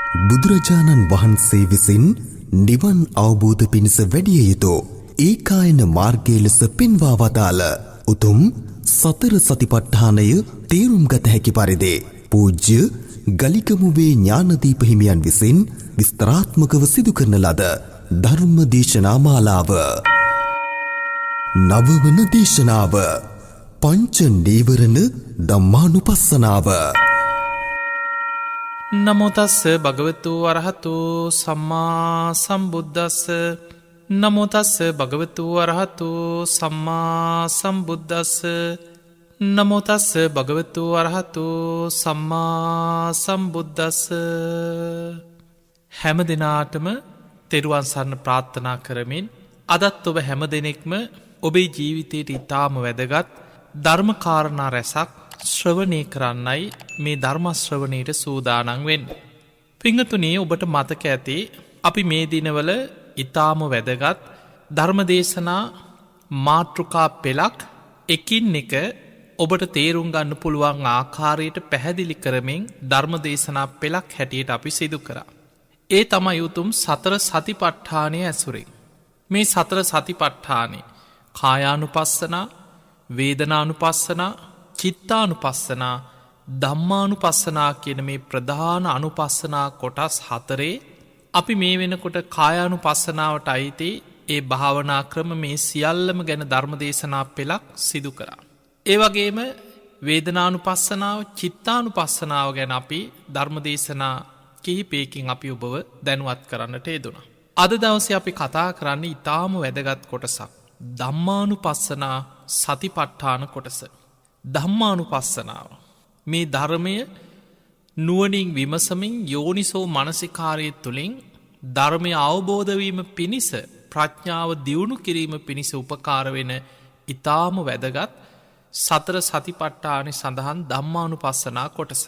බුදුරජාණන් වහන්සේ විසින් නිවන් අවබෝධ පිණිස වැඩිය යුතු ඒකායන මාර්ගය ලෙස පෙන්වා වදාළ උතුම් සතර සතිපට්ඨානය තේරුම් ගත හැකි පරිදි පූජ්‍ය ගලිකමුවේ ඥානදීප හිමියන් විසින් විස්තරාත්මකව සිදු කරන ලද ධර්ම දේශනා මාලාව. නවවන දේශනාව පංච නීවරණ ධම්මානුපස්සනාව. නමෝ තස්ස භගවතු වරහතු සම්මා සම්බුද්දස්ස. නමෝ තස්ස භගවතු වරහතු සම්මා සම්බුද්දස්ස. නමෝ තස්ස භගවතු වරහතු සම්මා සම්බුද්දස්ස. හැම දිනාටම තෙරුවන් සරණ ප්‍රාර්ථනා කරමින් අදත් ඔබ හැම දෙනෙක්ම ඔබේ ජීවිතයට ඉතාම වැදගත් ධර්මකාරණා රැසක් ශ්‍රවණය කරන්නයි මේ ධර්මශ්‍රවණයට සූදානන් වෙන්න. පිංහතුනේ ඔබට මතක ඇති අපි මේ දිනවල ඉතාම වැදගත් ධර්මදේශනා මාතෘකා පෙළක් එකින් එක ඔබට තේරුම් ගන්න පුළුවන් ආකාරයට පැහැදිලි කරමින් ධර්මදේශනා පෙළක් හැටියට අපි සිදු කරා. ඒ තමයි උතුම් සතර සතිපට්ඨානය ඇසුරින්. මේ සතර සතිපට්ඨානය කායානුපස්සනා, වේදනානුපස්සනා, චිත්තානුපස්සනා, ධම්මානුපස්සනා කියන මේ ප්‍රධාන අනුපස්සනා කොටස් හතරේ අපි මේ වෙනකොට කායානුපස්සනාවට අයිති ඒ භාවනා ක්‍රම මේ සියල්ලම ගැන ධර්මදේශනා පෙළක් සිදු කරා. ඒ වගේම වේදනානුපස්සනාව, චිත්තානුපස්සනාව ගැන අපි ධර්මදේශනා කිහිපයකින් අපි ඔබව දැනුවත් කරන්නට යෙදුණා. අද දවසේ අපි කතා කරන්න ඉතාම වැදගත් කොටසක්. ධම්මානුපස්සනා සතිපට්ඨාන කොටස. ධම්මානුපස්සනාව මේ ධර්මය නුවණින් විමසමින් යෝනිසෝ මනසිකාරය තුළින් ධර්මය අවබෝධවීම පිණිස ප්‍රඥාව දියුණු කිරීම පිණිස උපකාර වෙන ඉතාම වැදගත් සතර සතිපට්ඨානය සඳහන් ධම්මානුපස්සනා කොටස.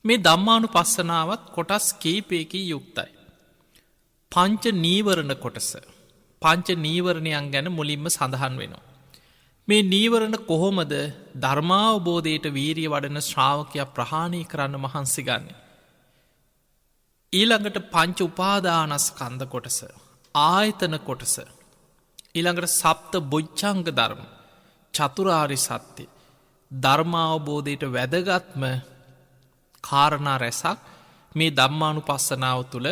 මේ ධම්මානුපස්සනාවත් කොටස් කීපයකින් යුක්තයි. පංච නීවරණ කොටස. පංච නීවරණයන් ගැන මුලින්ම සඳහන් වෙනවා. මේ නීවරණ කොහොමද ධර්මාවබෝධයට වීරිය වඩන ශ්‍රාවකයා ප්‍රහාණය කරන්න මහන්සි ගන්න. ඊළඟට පංච උපාදානස්කන්ධ කොටස, ආයතන කොටස, ඊළඟට සප්ත බොජ්ජංග ධර්ම, චතුරාර්ය සත්‍ය, ධර්මාවබෝධයට වැදගත්ම කාරණා රැසක් මේ ධම්මානුපස්සනාව තුළ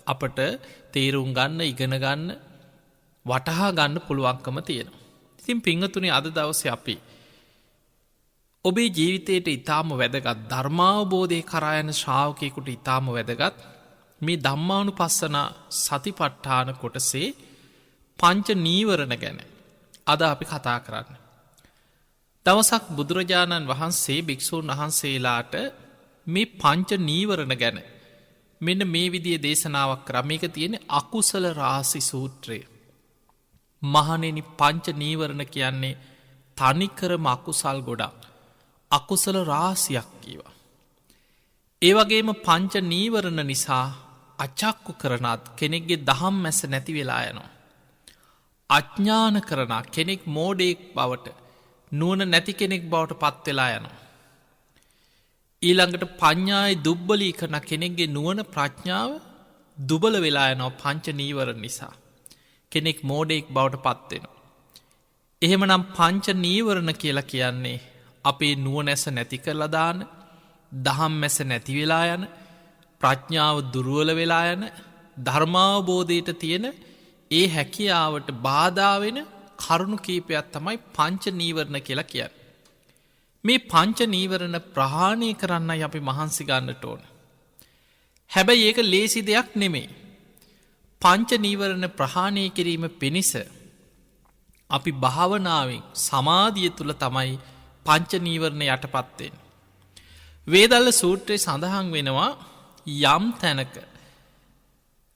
අපට තේරුම් ගන්න, ඉගෙන ගන්න, වටහා ගන්න පුළුවන්කම තියෙනවා. ඉතින් පිංහතුනේ අද දවසේ අපි ඔබේ ජීවිතයට ඉතාම වැදගත් ධර්මාවබෝධය කරා යන ශ්‍රාවකයෙකුට ඉතාම වැදගත් මේ ධම්මානුපස්සනා සතිපට්ඨාන කොටසේ පංච නීවරණ ගැන අද අපි කතා කරන්න. දවසක් බුදුරජාණන් වහන්සේ භික්ෂූන් වහන්සේලාට මේ පංච නීවරණ ගැන මෙන්න මේ විදිය දේශනාවක් කරා. මේක තියෙන අකුසල රාසි සූත්‍රය. මහණෙනි, පංච නීවරණ කියන්නේ තනිකරම අකුසල් ගොඩක්, අකුසල රාසියක් කීවා. ඒ වගේම පංච නීවරණ නිසා අචක්කු කරනත් කෙනෙක්ගේ දහම් මැස නැති වෙලා යනවා. අඥාන කරන කෙනෙක් මෝඩයෙක් බවට, නුවණ නැති කෙනෙක් බවට පත් වෙලා යනවා. ඊළඟට පඤ්ඤාය දුබ්බලී කරන කෙනෙක්ගේ නුවණ ප්‍රඥාව දුබල වෙලා යනවා පංච නීවරණ නිසා. කෙනෙක් මෝඩයෙක් බවට පත්වෙනවා. එහෙමනම් පංච නීවරණ කියලා කියන්නේ අපේ නුවණැස නැති කරලා දාන, දහම් මැස නැති වෙලා යන, ප්‍රඥාව දුර්වල වෙලා යන, ධර්මාවබෝධයට තියෙන ඒ හැකියාවට බාධා වෙන කරුණු කීපයක් තමයි පංච නීවරණ කියලා කියන්නේ. මේ පංච නීවරණ ප්‍රහාණය කරන්නයි අපි මහන්සි ගන්නට ඕන. හැබැයි ඒක ලේසි දෙයක් නෙමෙයි. පංච නීවරණ ප්‍රහාණය කිරීම පිණිස අපි භාවනාවෙන් සමාධිය තුළ තමයි පංච නීවරණ යටපත්වෙන්. වේදල්ල සූත්‍රයේ සඳහන් වෙනවා යම් තැනක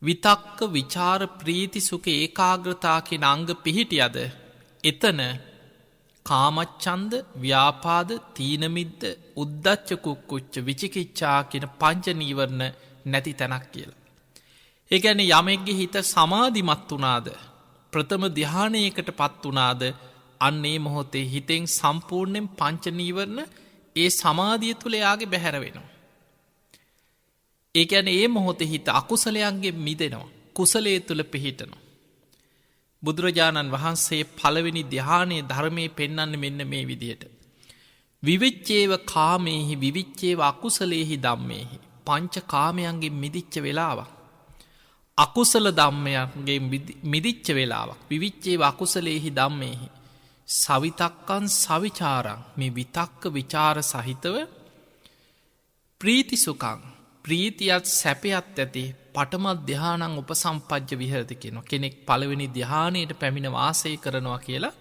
විතක්ක විචාර ප්‍රීති සුඛ ඒකාග්‍රතා කියන අංග පිහිටියද එතන කාමච්ඡන්ද, ව්‍යාපාද, තීනමිද්ධ, උද්ධච්ච කුක්කුච්ච, විචිකිච්ඡා කියන පංච නීවරණ නැති තැනක් කියලා. ඒ කියන්නේ යමෙක්ගේ හිත සමාධිමත් වුණාද, ප්‍රථම ධ්‍යානයකට පත් වුණාද, අන්න ඒ මොහොතේ හිතෙන් සම්පූර්ණයෙන් පංච නීවරණ ඒ සමාධිය තුළ යාගේ බැහැර වෙනවා. ඒ කියන්නේ ඒ මොහොතේ හිත අකුසලයන්ගේ මිදෙනවා. කුසලයේ තුල පිහිටනවා. බුදුරජාණන් වහන්සේ පළවෙනි ධ්‍යානයේ ධර්මයේ පෙන්වන්නේ මෙන්න මේ විදිහට. විවිච්චේව කාමේහි විවිච්චේව අකුසලේහි ධම්මේහි. පංච කාමයන්ගෙන් මිදිච්ච වෙලාවක්. අකුසල ධම්මයන්ගෙන් මිදිච්ච වෙලාවක්. විවිච්චේව අකුසලේහි ධම්මේහි. සවිතක්කන් සවිචාරං මේ විතක්ක විචාර සහිතව ප්‍රීති සුඛං ප්‍රීතියත් සැපයත් ඇති පඨම ධ්‍යානං උපසම්පජ්ජ විහෙරති කියනවා. කෙනෙක් පළවෙනි ධ්‍යානයට පැමිණ වාසය කරනවා කියලා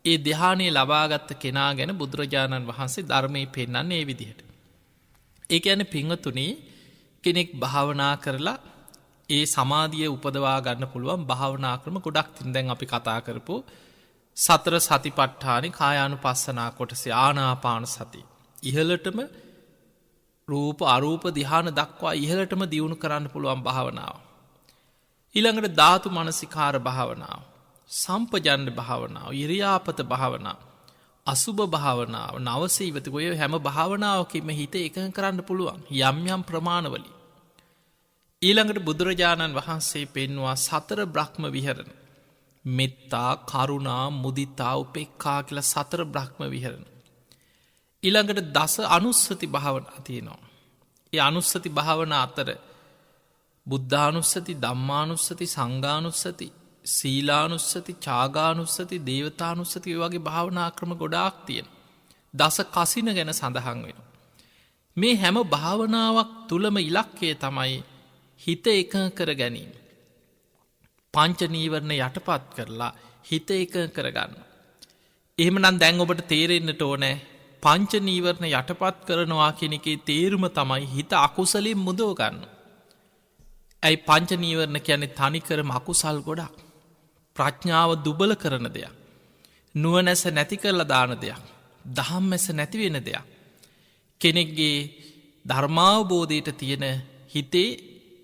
ඒ ධ්‍යානයේ ලබාගත් කෙනා ගැන බුදුරජාණන් වහන්සේ ධර්මයේ පෙන්වන්නේ මේ විදිහට. ඒ කියන්නේ පින්වතුනි කෙනෙක් භාවනා කරලා ඒ සමාධිය උපදවා ගන්න පුළුවන් භාවනා ක්‍රම ගොඩක් තියෙනවා. දැන් අපි කතා කරපු සතර සතිපට්ඨානේ කායානුපස්සනා කොටසේ ආනාපාන සතිය. ඉහළටම රූප අරූප ධ්‍යාන දක්වා ඉහළටම දියුණු කරන්න පුළුවන් භාවනාව. ඊළඟට ධාතු මනසිකාර භාවනාව, සම්පජන්්‍ය භාවනාව, ඉරියාපත භාවනාව, අසුභ භාවනාව, නවසීවත ඔය හැම භාවනාවකින්ම හිත එකඟ කරන්න පුළුවන් යම් යම් ප්‍රමාණවලින්. ඊළඟට බුදුරජාණන් වහන්සේ පෙන්වා සතර බ්‍රහ්ම විහරණ. මෙත්තා, කරුණා, මුදිතා, උපේක්ඛා කියලා සතර බ්‍රහ්ම විහරණ. ඊළඟට දස අනුස්සති භාවනා තියෙනවා. ඒ අනුස්සති භාවනා අතර බුද්ධානුස්සති, ධම්මානුස්සති, සංඝානුස්සති, සීලානුස්සති, ඡාගානුස්සති, දේවතානුස්සති වගේ භාවනා ක්‍රම ගොඩාක් තියෙනවා. දස කසින ගැන සඳහන් වෙනවා. මේ හැම භාවනාවක් තුලම ඉලක්කය තමයි හිත එකඟ කර ගැනීම. පංච නීවරණ යටපත් කරලා හිත එකඟ කරගන්න. එහෙමනම් දැන් ඔබට තේරෙන්නට ඕනේ පංච නීවරණ යටපත් කරනවා කියන එකේ තේරුම තමයි හිත අකුසලෙන් මුදව ගන්න. ඇයි පංච නීවරණ කියන්නේ තනිකරම අකුසල් ගොඩක්. ප්‍රඥාව දුබල කරන දෙයක්. නුවණැස නැති කරලා දාන දෙයක්. දහම්මැස නැති වෙන දෙයක්. කෙනෙක්ගේ ධර්මාවබෝධයට තියෙන හිතේ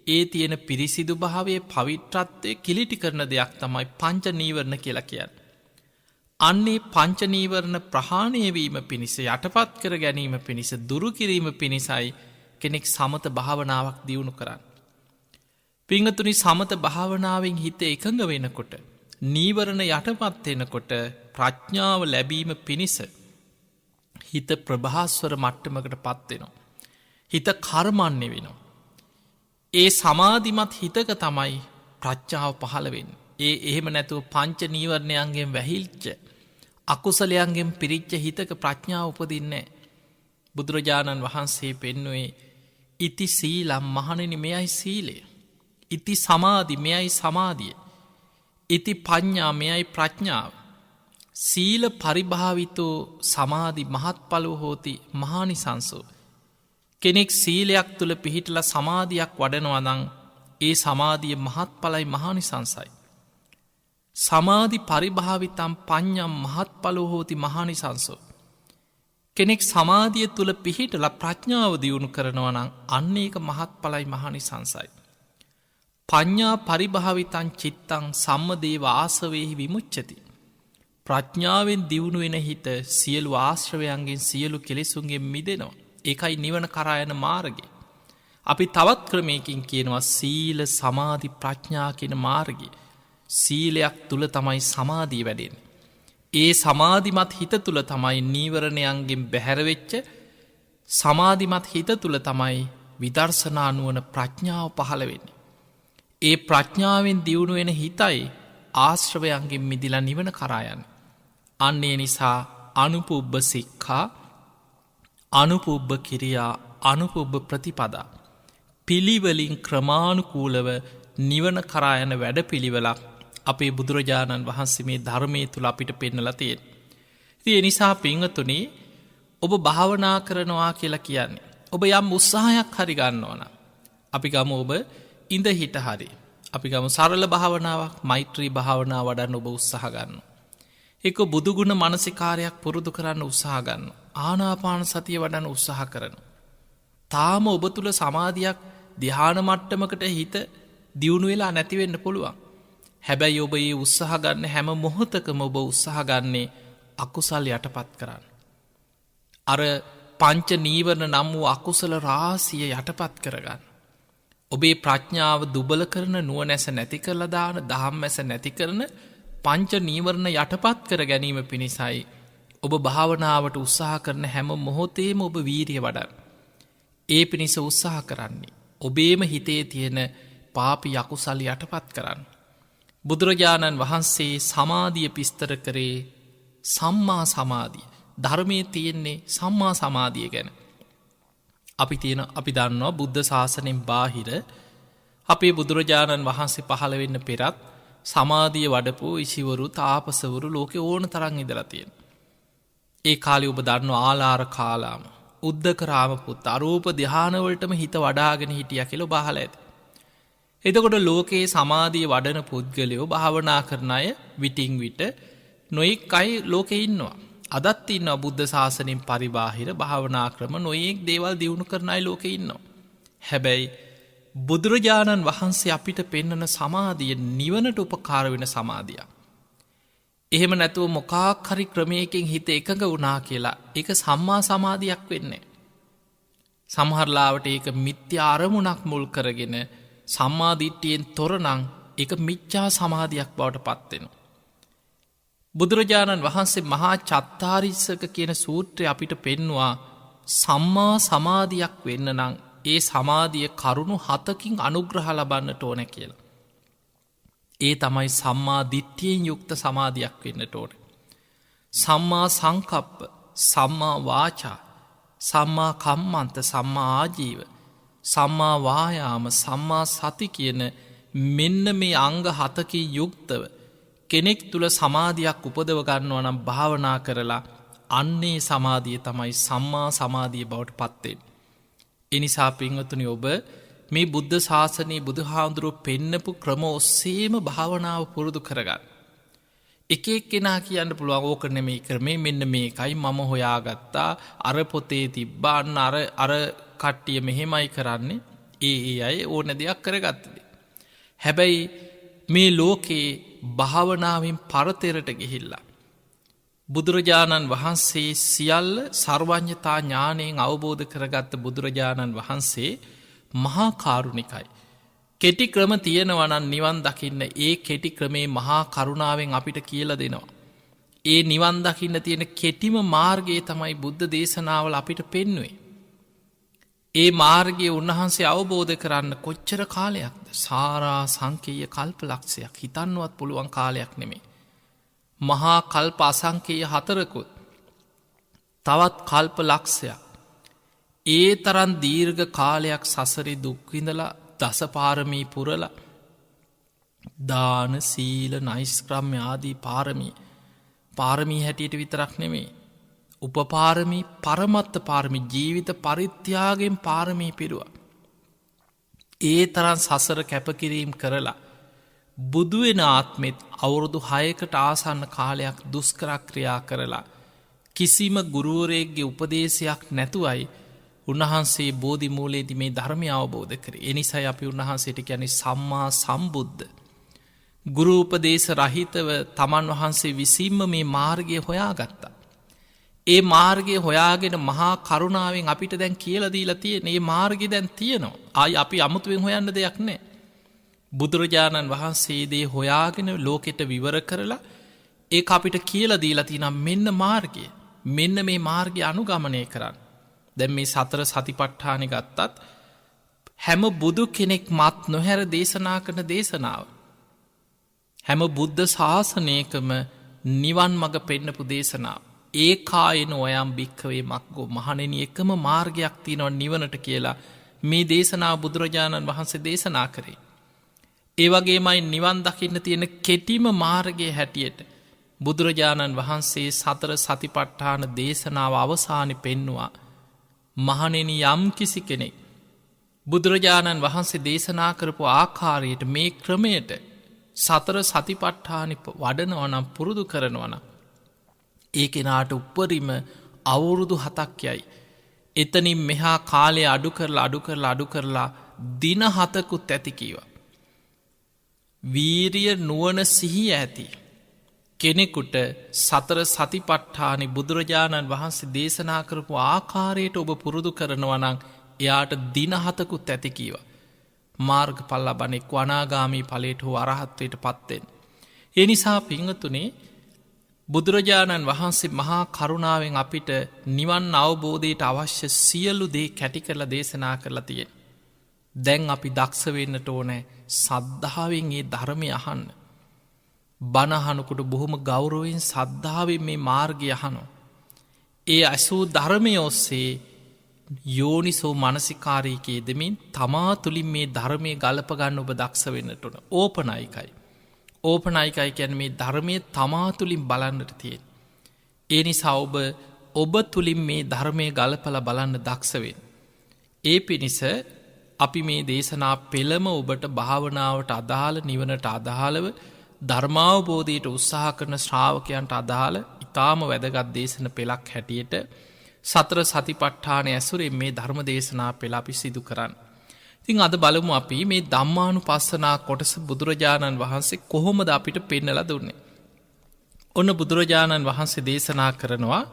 ඒ තියෙන පිරිසිදු භාවයේ පවිත්‍රත්වයේ කිලිටි කරන දෙයක් තමයි පංච නීවරණ කියලා කියන්නේ. අන්නේ පංච නීවරණ ප්‍රහාණය වීම පිණිස යටපත් කර ගැනීම පිණිස දුරු කිරීම පිණිසයි කෙනෙක් සමත භාවනාවක් දියුණු කරන්නේ. පින්වතුනි සමත භාවනාවෙන් හිත එකඟ වෙනකොට නීවරණ යටපත් වෙනකොට ප්‍රඥාව ලැබීම පිණිස හිත ප්‍රභාස්වර මට්ටමකට පත් වෙනවා. හිත කර්මන්නේ වෙනවා. ඒ සමාධිමත් හිතක තමයි ප්‍රඥාව පහළ වෙන්නේ. එහෙම නැතුව පංච නීවරණයන්ගෙන් වැහිල්ච්ච අකුසලයන්ගෙන් පිරිච්ච හිතක ප්‍රඥාව උපදින්නේ. බුදුරජාණන් වහන්සේ පෙන්වුවේ ඉති සීලම් මහණෙනි මෙයයි සීලය. ඉති සමාධි මෙයයි සමාධිය. ඉති පඤ්ඤා මෙයයි ප්‍රඥාව. සීල පරිභාවිතෝ සමාධි මහත්ඵලෝ හෝති මහානිසංසෝ. කෙනෙක් සීලයක් තුල පිහිටලා සමාධියක් වඩනවා නම් ඒ සමාධිය මහත්ඵලයි මහානිසංසයි. සමාධි පරිභාවිතම් පඤ්ඤම් මහත්ඵලෝ හෝති මහානිසංසෝ. කෙනෙක් සමාධිය තුල පිහිටලා ප්‍රඥාව දියුණු කරනවා නම් අන්න ඒක මහත්ඵලයි මහානිසංසයි. පඤ්ඤා පරිභාවිතං චිත්තං සම්මදේව ආසවේහි විමුච්ඡති. ප්‍රඥාවෙන් දියුණු වෙන හිත සියලු ආශ්‍රවයන්ගෙන් සියලු කෙලෙසුන්ගෙන් මිදෙනවා. ඒකයි නිවන කරා යන මාර්ගය. අපි තවත් ක්‍රමයකින් කියනවා සීල සමාධි ප්‍රඥා කියන මාර්ගය. සීලයක් තුල තමයි සමාධිය වැඩෙන්නේ. ඒ සමාධිමත් හිත තුල තමයි නීවරණයන්ගෙන් බැහැර වෙච්ච සමාධිමත් හිත තුල තමයි විදර්ශනා නුවණ ප්‍රඥාව පහළ වෙන්නේ. ඒ ප්‍රඥාවෙන් දියුණු වෙන හිතයි ආශ්‍රවයන්ගෙන් මිදිලා නිවන කරා යන්නේ. අන්න ඒ නිසා අනුපුබ්බ සික්ඛා, අනුපුබ්බ කිරියා, අනුපුබ්බ ප්‍රතිපදා පිළිවෙලින් ක්‍රමානුකූලව නිවන කරා යන වැඩපිළිවෙලක් අපේ බුදුරජාණන් වහන්සේ මේ ධර්මයේ තුල අපිට පෙන්නලා තියෙනවා. ඉතින් ඒ නිසා පින්වතුනි ඔබ භාවනා කරනවා කියලා කියන්නේ ඔබ යම් උත්සාහයක් හරි ගන්නවා නම් අපි ගමු ඔබ ඉඳ හිට හරි අපි ගමු සරල භාවනාවක් මෛත්‍රී භාවනාව වඩන්න ඔබ උත්සාහ ගන්නවා. ඒක බුදුගුණ මානසිකාරයක් පුරුදු කරන්න උත්සාහ ගන්නවා. ආනාපාන සතිය වඩන්න උත්සාහ කරනවා. තාම ඔබ තුල සමාධියක් ධ්‍යාන මට්ටමකට හිත දියුණු වෙලා නැති වෙන්න පුළුවන්. හැබැයි ඔබ මේ උත්සාහ ගන්න හැම මොහොතකම ඔබ උත්සාහ ගන්නේ අකුසල් යටපත් කරන්න. අර පංච නීවරණ නම් වූ අකුසල රාශිය යටපත් කරගන්න. ඔබේ ප්‍රඥාව දුබල කරන නුවණැස නැති කරලා දාන දහම්මැස නැති කරන පංච නීවරණ යටපත් කර ගැනීම පිණිසයි ඔබ භාවනාවට උත්සාහ කරන හැම මොහොතේම ඔබ වීරිය වඩන්න. ඒ පිණිස උත්සාහ කරන්නේ ඔබේම හිතේ තියෙන පාපි යකුසල් යටපත් කරන්න. බුදුරජාණන් වහන්සේ සමාධිය පිස්තර කරේ සම්මා සමාධිය. ධර්මය තියෙන්නේ සම්මා සමාධිය ගැන. අපි දන්නවා බුද්ධ ශාසනයෙන් බාහිර අපේ බුදුරජාණන් වහන්සේ පහළ වෙන්න පෙරත් සමාධිය වඩපු ඉසිවරු තාපසවරු ලෝකෙ ඕන තරන් ඉදලා තියෙන. ඒ කාලෙ ඔබ දන්න ආලාර කාලාම උද්ධකරාමපුත් අරූප ධ්‍යානවලටම හිත වඩාගෙන හිටිය කියල බහල ඇත. එතකොට ලෝකයේ සමාධිය වඩන පුද්ගලයෝ භාවනා කරන අය විටිං විට නොයෙක් අයි ලෝකෙ ඉන්නවා. අදත් ඉන්න බුද්ධ ශාසනින් පරිබාහිර භාවනා ක්‍රම නොයෙක් දේවල් දියුණු කරනයි ලෝකෙ ඉන්නවා. හැබැයි බුදුරජාණන් වහන්සේ අපිට පෙන්නන සමාධිය නිවනට උපකාර වෙන සමාධියක්. එහෙම නැතුව මොකාක් හරි ක්‍රමයකින් හිත එකඟ වුණා කියලා ඒක සම්මා සමාධියක් වෙන්නේ. සමහරලාවට ඒක මිත්‍යා අරමුණක් මුල් කරගෙන සම්මාදිට්ඨියෙන් තොරනං එක මිච්ඡා සමාධියක් බවට පත්වෙන. බුදුරජාණන් වහන්සේ මහා චත්තාරිස්සක කියන සූත්‍රය අපිට පෙන්වා සම්මා සමාධියක් වෙන්න නං ඒ සමාධිය කරුණු 7කින් අනුග්‍රහ ලබන්නට ඕන කියලා. ඒ තමයි සම්මා දිට්ඨියෙන් යුක්ත සමාධියක් වෙන්නට ඕන. සම්මා සංකප්ප, සම්මා වාචා, සම්මා කම්මන්ත, සම්මා ආජීව, සම්මා වායාම, සම්මා සති කියන මෙන්න මේ අංග 7කින් යුක්තව කෙනෙක් තුළ සමාධියක් උපදව ගන්නවා නම් භාවනා කරලා අන්නේ සමාධිය තමයි සම්මා සමාධිය බවට පත්වෙන්. එනිසා පින්වතුනි ඔබ මේ බුද්ධ ශාසනයේ බුදුහාමුදුරුවෝ පෙන්නපු ක්‍රම ඔස්සේම භාවනාව පුරුදු කරගන්න. එක එක්කෙනා කියන්න පුළුවන් ඕක නෙමෙයි ක්‍රමේ මෙන්න මේකයි මම හොයාගත්තා අර පොතේ තිබ්බන්න අර කට්ටිය මෙහෙමයි කරන්නේ ඒ අය ඕන දෙයක් කරගත්තද. හැබැයි මේ ලෝකේ භාවනාවෙන් පරතරට ගිහිල්ලා බුදුරජාණන් වහන්සේ සියල්ල සර්වඥතා ඥානයෙන් අවබෝධ කරගත්ත බුදුරජාණන් වහන්සේ මහා කාරුණිකයි. කෙටි ක්‍රම තියෙනවනන් නිවන් දකින්න ඒ කෙටි ක්‍රමේ මහා කරුණාවෙන් අපිට කියල දෙනවා. ඒ නිවන් දකින්න තියෙන කෙටිම මාර්ගයේ තමයි බුද්ධ දේශනාවල අපිට පෙන්නුවේ. ඒ මාර්ගය උන්වහන්සේ අවබෝධ කරන්න කොච්චර කාලයක්ද සාරා සංකේය කල්ප ලක්ෂයක් හිතන්නුවත් පුළුවන් කාලයක් නෙමේ. මහා කල්ප අසංකේය 4කුත් තවත් කල්ප ලක්ෂයක් ඒ තරන් දීර්ඝ කාලයක් සසරි දුක්විඳලා දසපාරමී පුරල දාන සීල නයිස්ක්‍රම්‍ය ආදී පාරමී හැටියට විතරක් නෙමේ. උපපාරමී පරමත්ත පාරමි ජීවිත පරිත්‍යාගෙන් පාරමී පිරුව. ඒ තරන් සසර කැපකිරීම් කරලා බුදුවෙන ආත්මෙත් අවුරුදු 6කට ආසන්න කාලයක් දුස්කරක්‍රියා කරලා කිසිම ගුරුවරයෙක්ගේ උපදේශයක් නැතුවයි උන්වහන්සේ බෝධිමූලයේදී මේ ධර්මය අවබෝධ කර. එනිසයි අපි උන්වහන්සේට කියන්නේ සම්මා සම්බුද්ධ. ගුරු උපදේශ රහිතව තමන් වහන්සේ විසින්ම මේ මාර්ගය හොයාගත්තා. ඒ මාර්ගය හොයාගෙන මහා කරුණාවෙන් අපිට දැන් කියලා දීලා තියෙන මේ මාර්ගය දැන් තියෙනවා. ආයි අපි අමුතුවෙන් හොයන්න දෙයක් නැහැ. බුදුරජාණන් වහන්සේ දේ හොයාගෙන ලෝකෙට විවර කරලා ඒක අපිට කියලා දීලා තියෙනවා මෙන්න මාර්ගය. මෙන්න මේ මාර්ගය අනුගමනය කරන්න. දැන් මේ සතර සතිපට්ඨානෙ ගත්තත් හැම බුදු කෙනෙක් මත් නොහැර දේශනා කරන දේශනාව. හැම බුද්ධ ශාසනයකම නිවන් මඟ පෙන්නපු දේශනාව. ඒ කායන ඔයම් භික්කවේ මක්ගෝ මහණෙනි එකම මාර්ගයක් තියෙනවා නිවනට කියලා මේ දේශනාව බුදුරජාණන් වහන්සේ දේශනා කරේ. ඒ වගේමයි නිවන් දකින්න තියෙන කෙටිම මාර්ගයේ හැටියට බුදුරජාණන් වහන්සේ සතර සතිපට්ඨාන දේශනාව අවසානයේ පෙන්නවා. මහණෙනි යම් කිසි කෙනෙක් බුදුරජාණන් වහන්සේ දේශනා කරපු ආකාරයට මේ ක්‍රමයට සතර සතිපට්ඨානෙ වඩනවා නම් පුරුදු කරනවා නම් ඒ කෙනාට උපරිම අවුරුදු 7ක් යයි. එතනින් මෙහා කාලය අඩු කරලා දින 7කුත් ඇති කීවා. වීරිය නුවණ සිහිය ඇති කෙනෙකුට සතර සතිපට්ඨානෙ බුදුරජාණන් වහන්සේ දේශනා කරපු ආකාරයට ඔබ පුරුදු කරනවා නම් එයාට දින 7කුත් ඇති කීවා. මාර්ග පල් ලබනෙක් වනාගාමී පලේට හෝ අරහත්වයට පත්වෙන්. ඒ නිසා පිංහතුනේ බුදුරජාණන් වහන්සේ මහා කරුණාවෙන් අපිට නිවන් අවබෝධයට අවශ්‍ය සියලු දේ කැටි කරලා දේශනා කරලා තියෙන්. දැන් අපි දක්ෂ වෙන්නට ඕනෑ සද්ධාවෙන් ඒ ධර්මය අහන්න. බණහනකුට බොහොම ගෞරවෙන් සද්ධාවෙන් මේ මාර්ගය අහනෝ. ඒ ඇසූ ධර්මය ඔස්සේ යෝනිසෝ මනසිකාරීකයේ දෙමින් තමා තුළින් මේ ධර්මය ගලපගන්න ඔබ දක්ෂ වෙන්නට ඕන. ඕපනයිකයි. ඕපනයිකයි කැන මේ ධර්මය තමා තුළින් බලන්නට තියෙන්. ඒ නිසා ඔබ තුළින් මේ ධර්මය ගලපල බලන්න දක්ෂවෙන්. ඒ පිණිස අපි මේ දේශනා පෙළම ඔබට භාවනාවට අදාළ නිවනට අදාළව ධර්මාවබෝධයට උත්සාහ කරන ශ්‍රාවකයන්ට අදාළ ඉතාම වැදගත් දේශන පෙළක් හැටියට සතර සතිපට්ඨානය ඇසුරෙන් මේ ධර්ම දේශනා පෙළ අපි සිදු කරන්න. ඉතින් අද බලමු අපි මේ ධම්මානුපස්සනා කොටස බුදුරජාණන් වහන්සේ කොහොමද අපිට පෙන්නලා දුන්නේ. ඔන්න බුදුරජාණන් වහන්සේ දේශනා කරනවා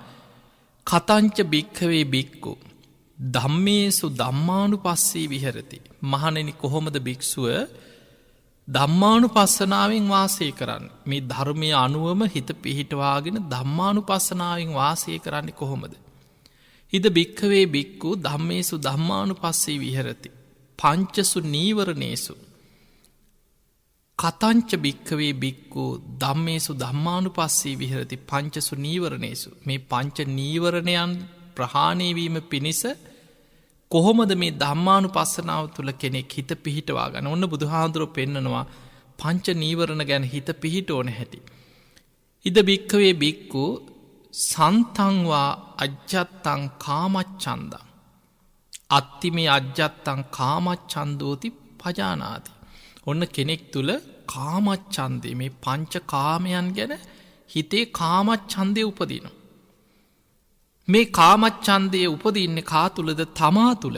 කතංච භික්ඛවේ භික්ඛු ධම්මේසු ධම්මානුපස්සී විහෙරති. මහණෙනි කොහොමද භික්ෂුව ධම්මානුපස්සනාවෙන් වාසය කරන්න. මේ ධර්මය අනුවම හිත පිහිටවාගෙන ධම්මානුපස්සනාවෙන් වාසය කරන්නේ කොහොමද. හිද භික්ඛවේ භික්ඛු ධම්මේසු ධම්මානුපස්සී විහෙරති. පංචසු නීවරණේසු කතංච භික්ඛවේ භික්ඛු ධම්මේසු ධම්මානුපස්සී විහෙරති පංචසු නීවරණේසු. මේ පංච නීවරණයන් ප්‍රහාණය වීම පිණිස කොහොමද මේ ධම්මානුපස්සනාව තුළ කෙනෙක් හිත පිහිටවා ගන්න. ඔන්න බුදුහාඳුරෝ පෙන්නනවා පංච නීවරණ ගැන හිත පිහිට ඕන හැටි. ඉද භික්ඛවේ භික්ඛු සන්තංවා අජ්ජත්තං කාමච්ඡන්දං අත්තිමේ අජ්ජත්තං කාමච්ඡන්දෝති පජානාති. ඔන්න කෙනෙක් තුළ කාමච්ඡන්දේ මේ පංච කාමයන් ගැන හිතේ කාමච්ඡන්දය උපදිනවා. මේ කාමච්ඡන්දය උපදින්නේ කා තුළද තමා තුළ.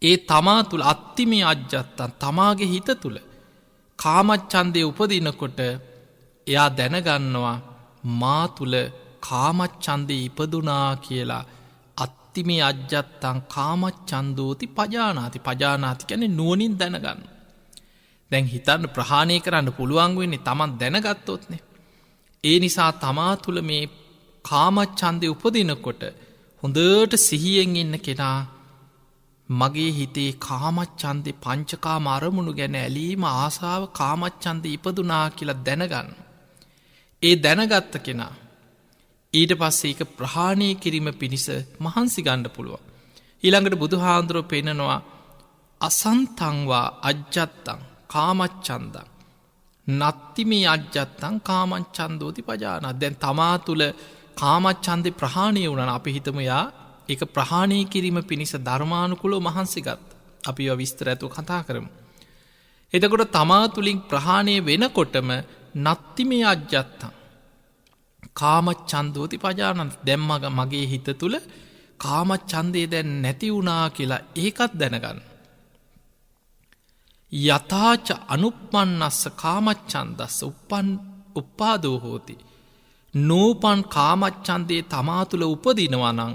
ඒ තමා තුළ අත්තිමේ අජ්ජත්තන් තමාගේ හිත තුළ කාමච්ඡන්දය උපදිනකොට එයා දැනගන්නවා මා තුළ කාමච්ඡන්දය ඉපදුනා කියලා. අත්තිමේ අජ්ජත්තං කාමච්ඡන්දෝති පජානාති. පජානාති කියන්නේ නුවණින් දැනගන්න. දැන් හිතන්න ප්‍රහාණය කරන්න පුළුවන් වෙන්නේ තමන් දැනගත්තොත්නේ. ඒ නිසා තමා තුළ මේ කාමච්ඡන්දය උපදිනකොට හොඳට සිහියෙන් ඉන්න කෙනා මගේ හිතේ කාමච්ඡන්දේ පංචකාම අරමුණු ගැන ඇලීම ආසාව කාමච්ඡන්දය ඉපදුනා කියලා දැනගන්න. ඒ දැනගත්ත කෙනා ඊට පස්සේ ඒක ප්‍රහාණය කිරීම පිණිස මහන්සි ගන්න පුළුවන්. ඊළඟට බුදුහාඳුරෝ පෙන්නනවා අසන්තංවා අජ්ජත්තං කාමච්ඡන්දං නත්තිමේ අජ්ජත්තං කාමච්ඡන්දෝති පජානාති. දැන් තමා තුළ කාමච්ඡන්දේ ප්‍රහාණය වුණා. අපි හිතමු යා ඒක ප්‍රහාණය කිරීම පිණිස ධර්මානුකූලව මහන්සි ගත්තා. අපි ඒවා විස්තර ඇතුව කතා කරමු. එතකොට තමා තුළින් ප්‍රහාණය වෙනකොටම නත්තිමේ අජ්ජත්තං කාමච්ඡන්දෝති පජානාති. දැන් මගේ හිත තුළ කාමච්ඡන්දේ දැන් නැති වුණා කියලා ඒකත් දැනගන්න. යතාච අනුප්පන්නස්ස කාමච්ඡන්දස්ස උප්පාදෝ හෝති. නූපන් කාමච්ඡන්දේ තමා තුළ උපදිනවා නම්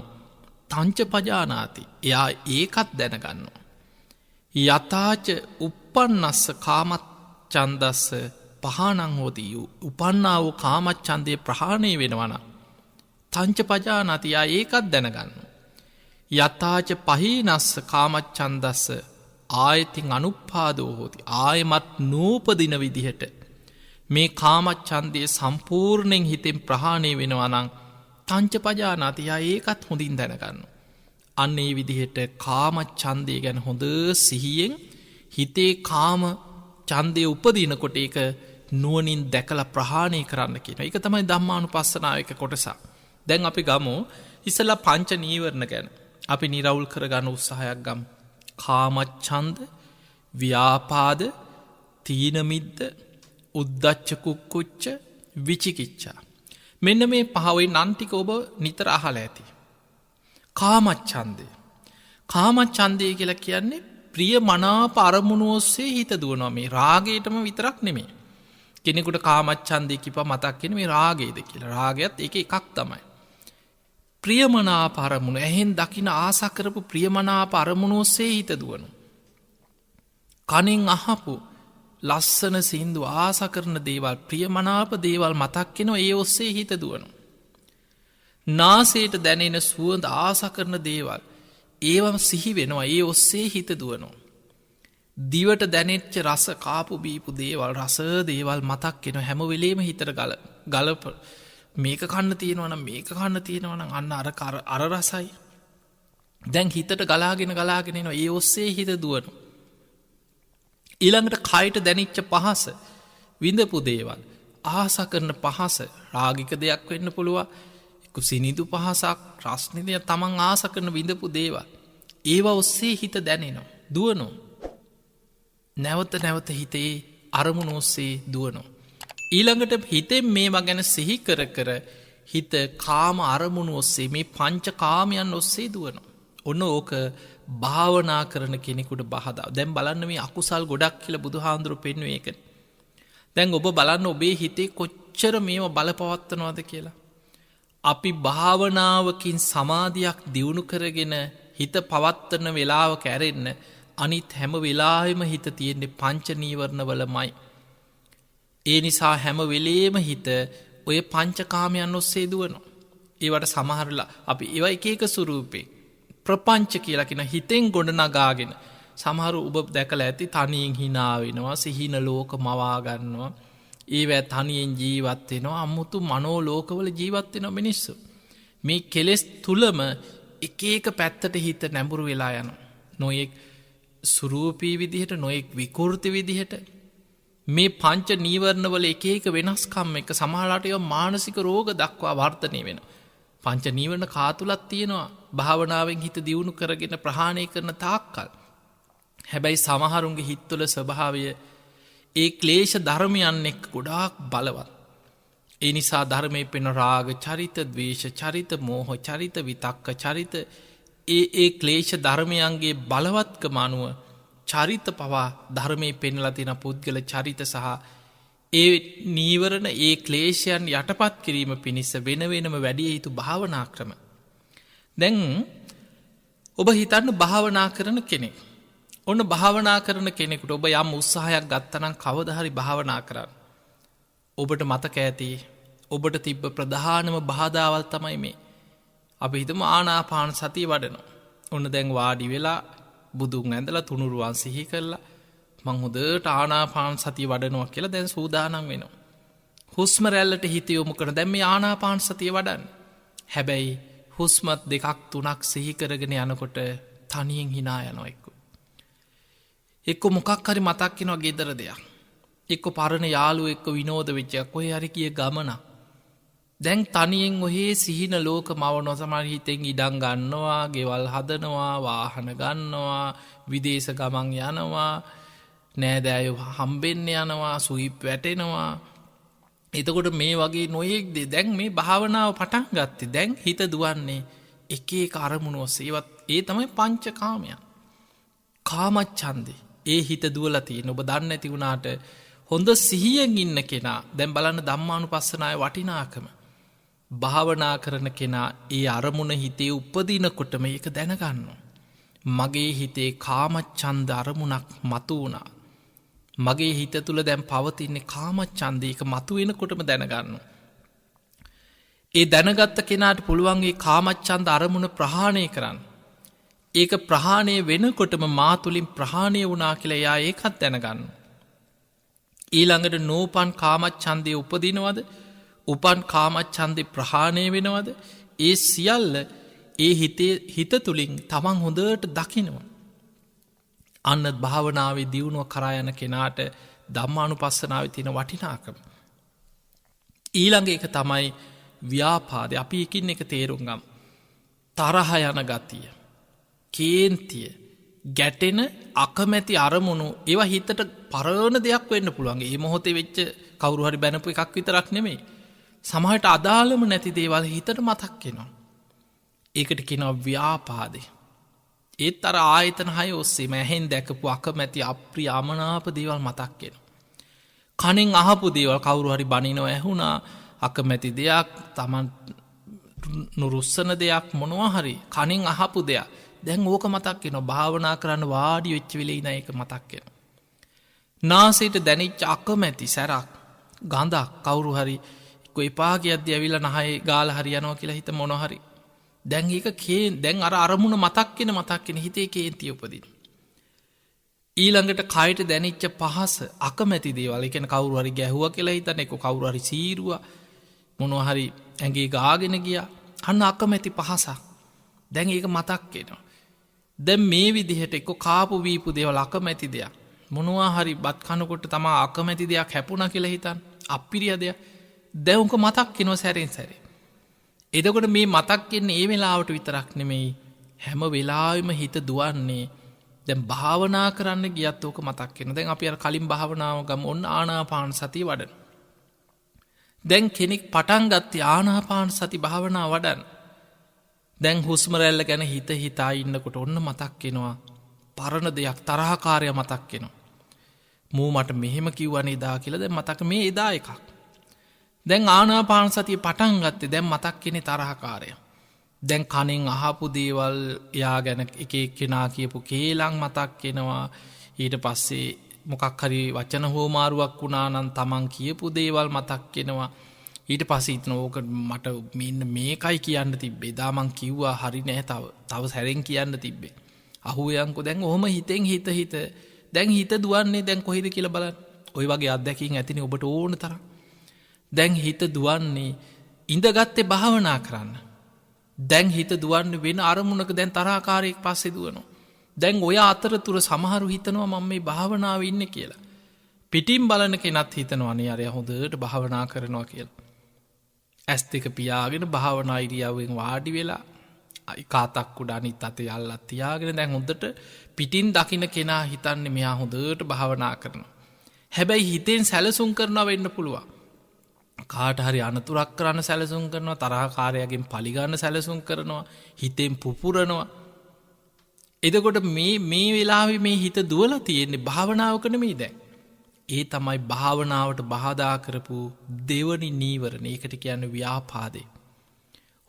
තංච පජානාති. එයා ඒකත් දැනගන්නවා. යතාච උප්පන්නස්ස කාමච්ඡන්දස්ස පහනං හෝති. උපන්නා වූ කාමච්ඡන්දේ ප්‍රහාණය වෙනවා නම් තංච පජානාති. එයා ඒකත් දැනගන්නවා. යතාච පහීනස්ස කාමච්ඡන්දස්ස ආයතින් අනුප්පාදෝ හෝති. ආයමත් නූපදින විදිහට මේ කාමච්ඡන්දය සම්පූර්ණයෙන් හිතෙන් ප්‍රහාණය වෙනවා නම් තංච පජානාති. එයා ඒකත් හොඳින් දැනගන්න. අන්න ඒ විදිහට කාමච්ඡන්දය ගැන හොඳ සිහියෙන් හිතේ කාම ඡන්දය උපදිනකොට ඒක නුවණින් දැකලා ප්‍රහාණය කරන්න කියන එක තමයි ධම්මානුපස්සනාව එක කොටස. දැන් අපි ගමු ඉස්සලා පංච නීවරණ ගැන. අපි නිරවුල් කරගන්න උත්සාහයක් ගමු. කාමච්ඡන්ද, ව්‍යාපාද, තීන මිද්ද, උද්ධච්ච කුක්කුච්ච, විචිකිච්ඡා. මෙන්න මේ පහවෙන් නම් ටික ඔබ නිතර අහලා ඇති. කාමච්ඡන්දය. කාමච්ඡන්දය කියලා කියන්නේ ප්‍රිය මනාප අරමුණු ඔස්සේ හිත දුවනවා. මේ රාගයටම විතරක් නෙමෙයි. කෙනෙකුට කාමච්ඡන්දය කිව්ව මතක් වෙන්නේ මේ රාගයද කියලා. රාගයත් ඒක එකක් තමයි. ප්‍රියමනාප අරමුණු ඇහෙන් දකින ආසා කරපු ප්‍රියමනාප අරමුණු ඔස්සේ හිත දුවනවා. කනින් අහපු ලස්සන සින්දු ආස කරන දේවල් ප්‍රියමනාප දේවල් මතක්කෙනවා ඒ ඔස්සේ හිත දුවනු. නාසයට දැනෙන සුවඳ ආස කරන දේවල් ඒවම සිහි වෙනවා ඒ ඔස්සේ හිත දුවනවා. දිවට දැනෙච්ච රස කාපු බීපු දේවල් රස දේවල් මතක්කෙන හැම වෙලේම හිතර ගලප මේක කන්න තියෙනවන මේක කන්න තියෙනවන අන්න අර රසයි. දැන් හිතට ගලාගෙනෙනවා ඒ ඔස්සේ හිත දුවනු. ඊළඟට කයට දැනිච්ච පහස විඳපු දේවල් ආස කරන පහස රාගික දෙයක් වෙන්න පුළුවන් සිනිදු පහසක් රස්නිදය තමන් ආස කරන විඳපු දේවල් ඒවා ඔස්සේ හිත දැනෙනවා දුවනෝ. නැවත නැවත හිතේ අරමුණ ඔස්සේ දුවනෝ. ඊළඟට හිතෙන් මේවා ගැන සිහි කර කර හිත කාම අරමුණු ඔස්සේ මේ පංච කාමයන් ඔස්සේ දුවනවා. ඔන්න ඕක භාවනා කරන කෙනෙකුට බහදා දැම් බලන්න මේ අකුසල් ගොඩක් කියල බුදු හාන්දුරු පෙන්ව එක. දැන් ඔබ බලන්න ඔබේ හිතේ කොච්චර මේම බලපවත්වනවාද කියලා. අපි භාවනාවකින් සමාධයක් දියුණු කරගෙන හිත පවත්වන වෙලාව කැරෙන්න අනිත් හැම වෙලාවෙම හිත තියෙන්නේ පංච නීවරණ වලමයි. ඒ නිසා හැම වෙලේම හිත ඔය පංචකාමයන් ඔස්සේ දුවනවා. ඒවට සමහරලා අපි ඒව එක සුරූපේ ප්‍රපංච කියලකින හිතෙන් ගොඩ නගාගෙන සමහරු ඔබ දැකල ඇති තනියෙන් හිනාවෙනවා සිහින ලෝක මවාගන්නවා ඒවැ තනියෙන් ජීවත්වෙනවා අම්මුතු මනෝ ලෝකවල ජීවත්වෙන මිනිස්සු. මේ කෙලෙස් තුළම එක පැත්තට හිත නැඹුරු වෙලා යන. නොයෙක් සුරූපී විදිහට නොයෙක් විකෘති විදිහට මේ පංච නීවරණවල එක වෙනස්කම් එක සමහලාටය මානසික රෝග දක්වා වර්තනය වෙන. පංච නීවරණ කාතුලත් තියෙනවා භාවනාවෙන් හිත දියුණු කරගෙන ප්‍රහාණය කරන තාක්කල්. හැබැයි සමහරුන්ගේ හිත්තුල ස්වභාවය ඒ ක්ලේෂ ධර්මයන් එක් ගොඩාක් බලවත්. ඒ නිසා ධර්මය පෙන රාග චරිත දවේශ චරිත මෝහ චරිත විතක්ක චරිත ඒ ක්ලේෂ ධර්මයන්ගේ බලවත්කම අනුව චරිත පවා ධර්මය පෙන්ලා තින පුද්ගල චරිත සහ ඒ නීවරණ ඒ ක්ලේෂයන් යටපත් කිරීම පිණිස වෙන වෙනම වැඩිය යුතු භාවනා ක්‍රම. දැන් ඔබ හිතන්න භාවනා කරන කෙනෙක්. ඔන්න භාවනා කරන කෙනෙකුට ඔබ යම් උත්සාහයක් ගත්තනම් කවදහරි භාවනා කරන්න. ඔබට මතක ඇති ඔබට තිබ්බ ප්‍රධානම බාධාවල් තමයි මේ. අපි හිතම ආනාපාන සතිය වඩනවා. ඔන්න දැන් වාඩි වෙලා බුදුන් ඇඳලා තුනුරුවන් සිහි කරලා මං හොදට ආනාපාන සතිය වඩනවා කියලා දැන් සූදානම් වෙනවා. හුස්ම රැල්ලට හිත යොමු කරන දැන් මේ ආනාපාන සතිය වඩන්න. හැබැයි හුස්මත් දෙකක් තුනක් සිහි කරගෙන යනකොට තනියෙන් හිනා යනවා එක්ක. එක්කො මොකක් හරි මතක්කිනවා ගෙදර දෙයක්. එක්ක පරණ යාලු එක්ක විනෝද වෙච්චයක් ඔය හරි කිය ගමන. දැන් තනියෙන් ඔහේ සිහින ලෝක මව නොසමර හිතෙන් ඉඩං ගන්නවා ගෙවල් හදනවා වාහන ගන්නවා විදේශ ගමන් යනවා නෑදෑය හම්බෙන්න යනවා සුහිප් වැටෙනවා. එතකොට මේ වගේ නොයෙක් දැන් මේ භාවනාව පටන් ගත්තේ දැන් හිත දුවන්නේ එකේ කරමුණුව සේවත් ඒ තමයි පංච කාමයන්. කාමච්චන්දේ ඒ හිත දුවලතිය ඔබ දන්න ඇති වුණාට හොඳ සිහියෙන් ඉන්න කෙනා දැම් බලන්න ධම්මානු පස්සනාය වටිනාකම. භාවනා කරන කෙනා ඒ අරමුණ හිතේ උපදිනකොටම ඒක දැනගන්න. මගේ හිතේ කාමච්චන්ද අරමුණක් මතු වුණා. මගේ හිත තුළ දැම් පවතින්නේ කාමච්චන්දයක මතු වෙනකොටම දැනගන්න. ඒ දැනගත්ත කෙනාට පුළුවන්ගේ කාමච්චන්ද අරමුණ ප්‍රහාණය කරන්න. ඒක ප්‍රහාණය වෙනකොටම මාතුලින් ප්‍රහාණය වුනා කියලා යා ඒකත් දැනගන්න. ඊළඟට නෝපන් කාමච්චන්දය උපදිනවද උපන් කාමච්චන්දය ප්‍රහාණය වෙනවද ඒ සියල්ල ඒ හිත තුළින් තමන් හොඳට දකිනවා. අන්න භාවනාවේ දියුණුව කරායන කෙනාට ධම්මානු පස්සනාව තින වටිනාකම. ඊළඟ එක තමයි ව්‍යාපාද අපි එකින් එක තේරුම්ගම් තරහ යන ගතිය කේන්තිය ගැටෙන අකමැති අරමුණු ඒවා හිතට පරණ දෙයක් වෙන්න පුළුවන්ගේ ඒ මොහොතේ වෙච්ච කවරුහරි බැනපු එකක් විතරක් නෙමේ සමහට අදාළම නැති දේවල් හිතට මතක්කෙනවා. ඒකට කෙනවා ව්‍යාපාදේ. ඒත් අර ආයතන හය ඔස්සේ මැහෙන් දැකපු අකමැති අප්‍රිය අමනාප දේවල් මතක්කෙන. කනින් අහපු දේවල් කවුරු හරි බනිනව ඇහුණා අකමැති දෙයක් තමන් නුරුස්සන දෙයක් මොනවාහරි කනින් අහපු දෙයක් දැන් ඕක මතක්කෙන භාවනා කරන්න වාඩි වෙච්ච වෙලේ නය එක මතක්කෙන. නාසයට දැනිච්ච අකමැති සැරක් ගඳක් කවුරු හරි එපා කියද්දි ඇවිල්ලා නහයේ ගාලා හරියනවා කියලා හිත මොනහරි දැන් ඒක දැන් අර අරමුණ මතක්ගෙන හිතේ කේන්තිය උපදින. ඊළඟට කයට දැනිච්ච පහස අකමැති දේවල්. ඒ කියන්නේ කවුරු හරි ගැහුවා කියලා හිතන එක කවුරු හරි සීරුවා මොනවා හරි ඇඟේ ගාගෙන ගියා. අන්න අකමැති පහසක්. දැන් ඒක මතක් වෙනවා. දැන් මේ විදිහට එක්ක කාපු වීපු දේවල් අකමැති දෙයක්. මොනවා හරි බත් කනකොට තමා අකමැති දෙයක් හැපුණා කියලා හිතන් අප්පිරිය දෙයක්. දැන් උක මතක් වෙනවා සැරෙන් සැරේ. එතකොට මේ මතක් වෙන්නේ ඒ වෙලාවට විතරක් නෙමෙයි හැම වෙලාවෙම හිත දුවන්නේ. දැන් භාවනා කරන්න ගියත් ඕක මතක් වෙන. දැන් අපි අර කලින් භාවනාව ගමු. ඔන්න ආනාපාන සතිය වඩන. දැන් කෙනෙක් පටන් ගත්තේ ආනාපාන සති භාවනාව වඩන. දැන් හුස්ම රැල්ල ගැන හිතා ඉන්නකොට ඔන්න මතක් වෙනවා පරණ දෙයක් තරහකාරය මතක් වෙනවා. මූ මට මෙහෙම කිව්වනේ එදා කියලා දැන් මතක මේ එදා එකක්. දැන් ආනාපාන සතිය පටන් ගත්තේ දැන් මතක් වෙන්නේ තරහකාරය. දැන් කනෙන් අහපු දේවල් එයා ගැන එක එක්කෙනා කියපු කේලම් මතක් වෙනවා. ඊට පස්සේ මොකක් හරි වචන හෝමාරුවක් වුණා නම් තමන් කියපු දේවල් මතක් වෙනවා. ඊට පස්සේ හිතන ඕක මට මෙන්න මේකයි කියන්න තිබ්බේ. එදා මං කිව්වා හරි නෑ තව සැරෙන් කියන්න තිබ්බේ. අහුවයන්කෝ දැන් ඔහොම හිතෙන් හිත දැන් හිත දුවන්නේ දැන් කොහෙද කියලා බලන්න. ওই වගේ අත්දැකීම් ඇතිනේ ඔබට ඕන තරම්. දැන් හිත දුවන්නේ ඉඳගත්තේ භාවනා කරන්න. දැන් හිත දුවන්නේ වෙන අරමුණක දැන් තරහකාරයෙක් පස්සේ දුවනවා. දැන් ඔය අතරතුර සමහරු හිතනවා මම මේ භාවනාවේ ඉන්නේ කියලා. පිටින් බලන කෙනත් හිතනවා නේ අරයා හොඳට භාවනා කරනවා කියලා. ඇස් දෙක පියාගෙන භාවනා ඉරියව්වෙන් වාඩි වෙලා කාතක් උඩ අනිත් අතේ අල්ලත් තියාගෙන දැන් හොඳට පිටින් දකින්න කෙනා හිතන්නේ මෙයා හොඳට භාවනා කරනවා. හැබැයි හිතෙන් සැලසුම් කරනවා වෙන්න පුළුවන්. කාට හරි අනතුරක් කරන්න සැලසුම් කරනවා, තරහකාරයාගෙන් පලිගන්න සැලසුම් කරනවා, හිතෙන් පුපුරනවා. එතකොට මේ වෙලාවේ මේ හිත දුවලා තියෙන්නේ භාවනාවක නෙමෙයි දැන්. ඒ තමයි භාවනාවට බාධා කරපු දෙවනි නීවරණ. ඒකට කියන්නේ ව්‍යාපාදේ.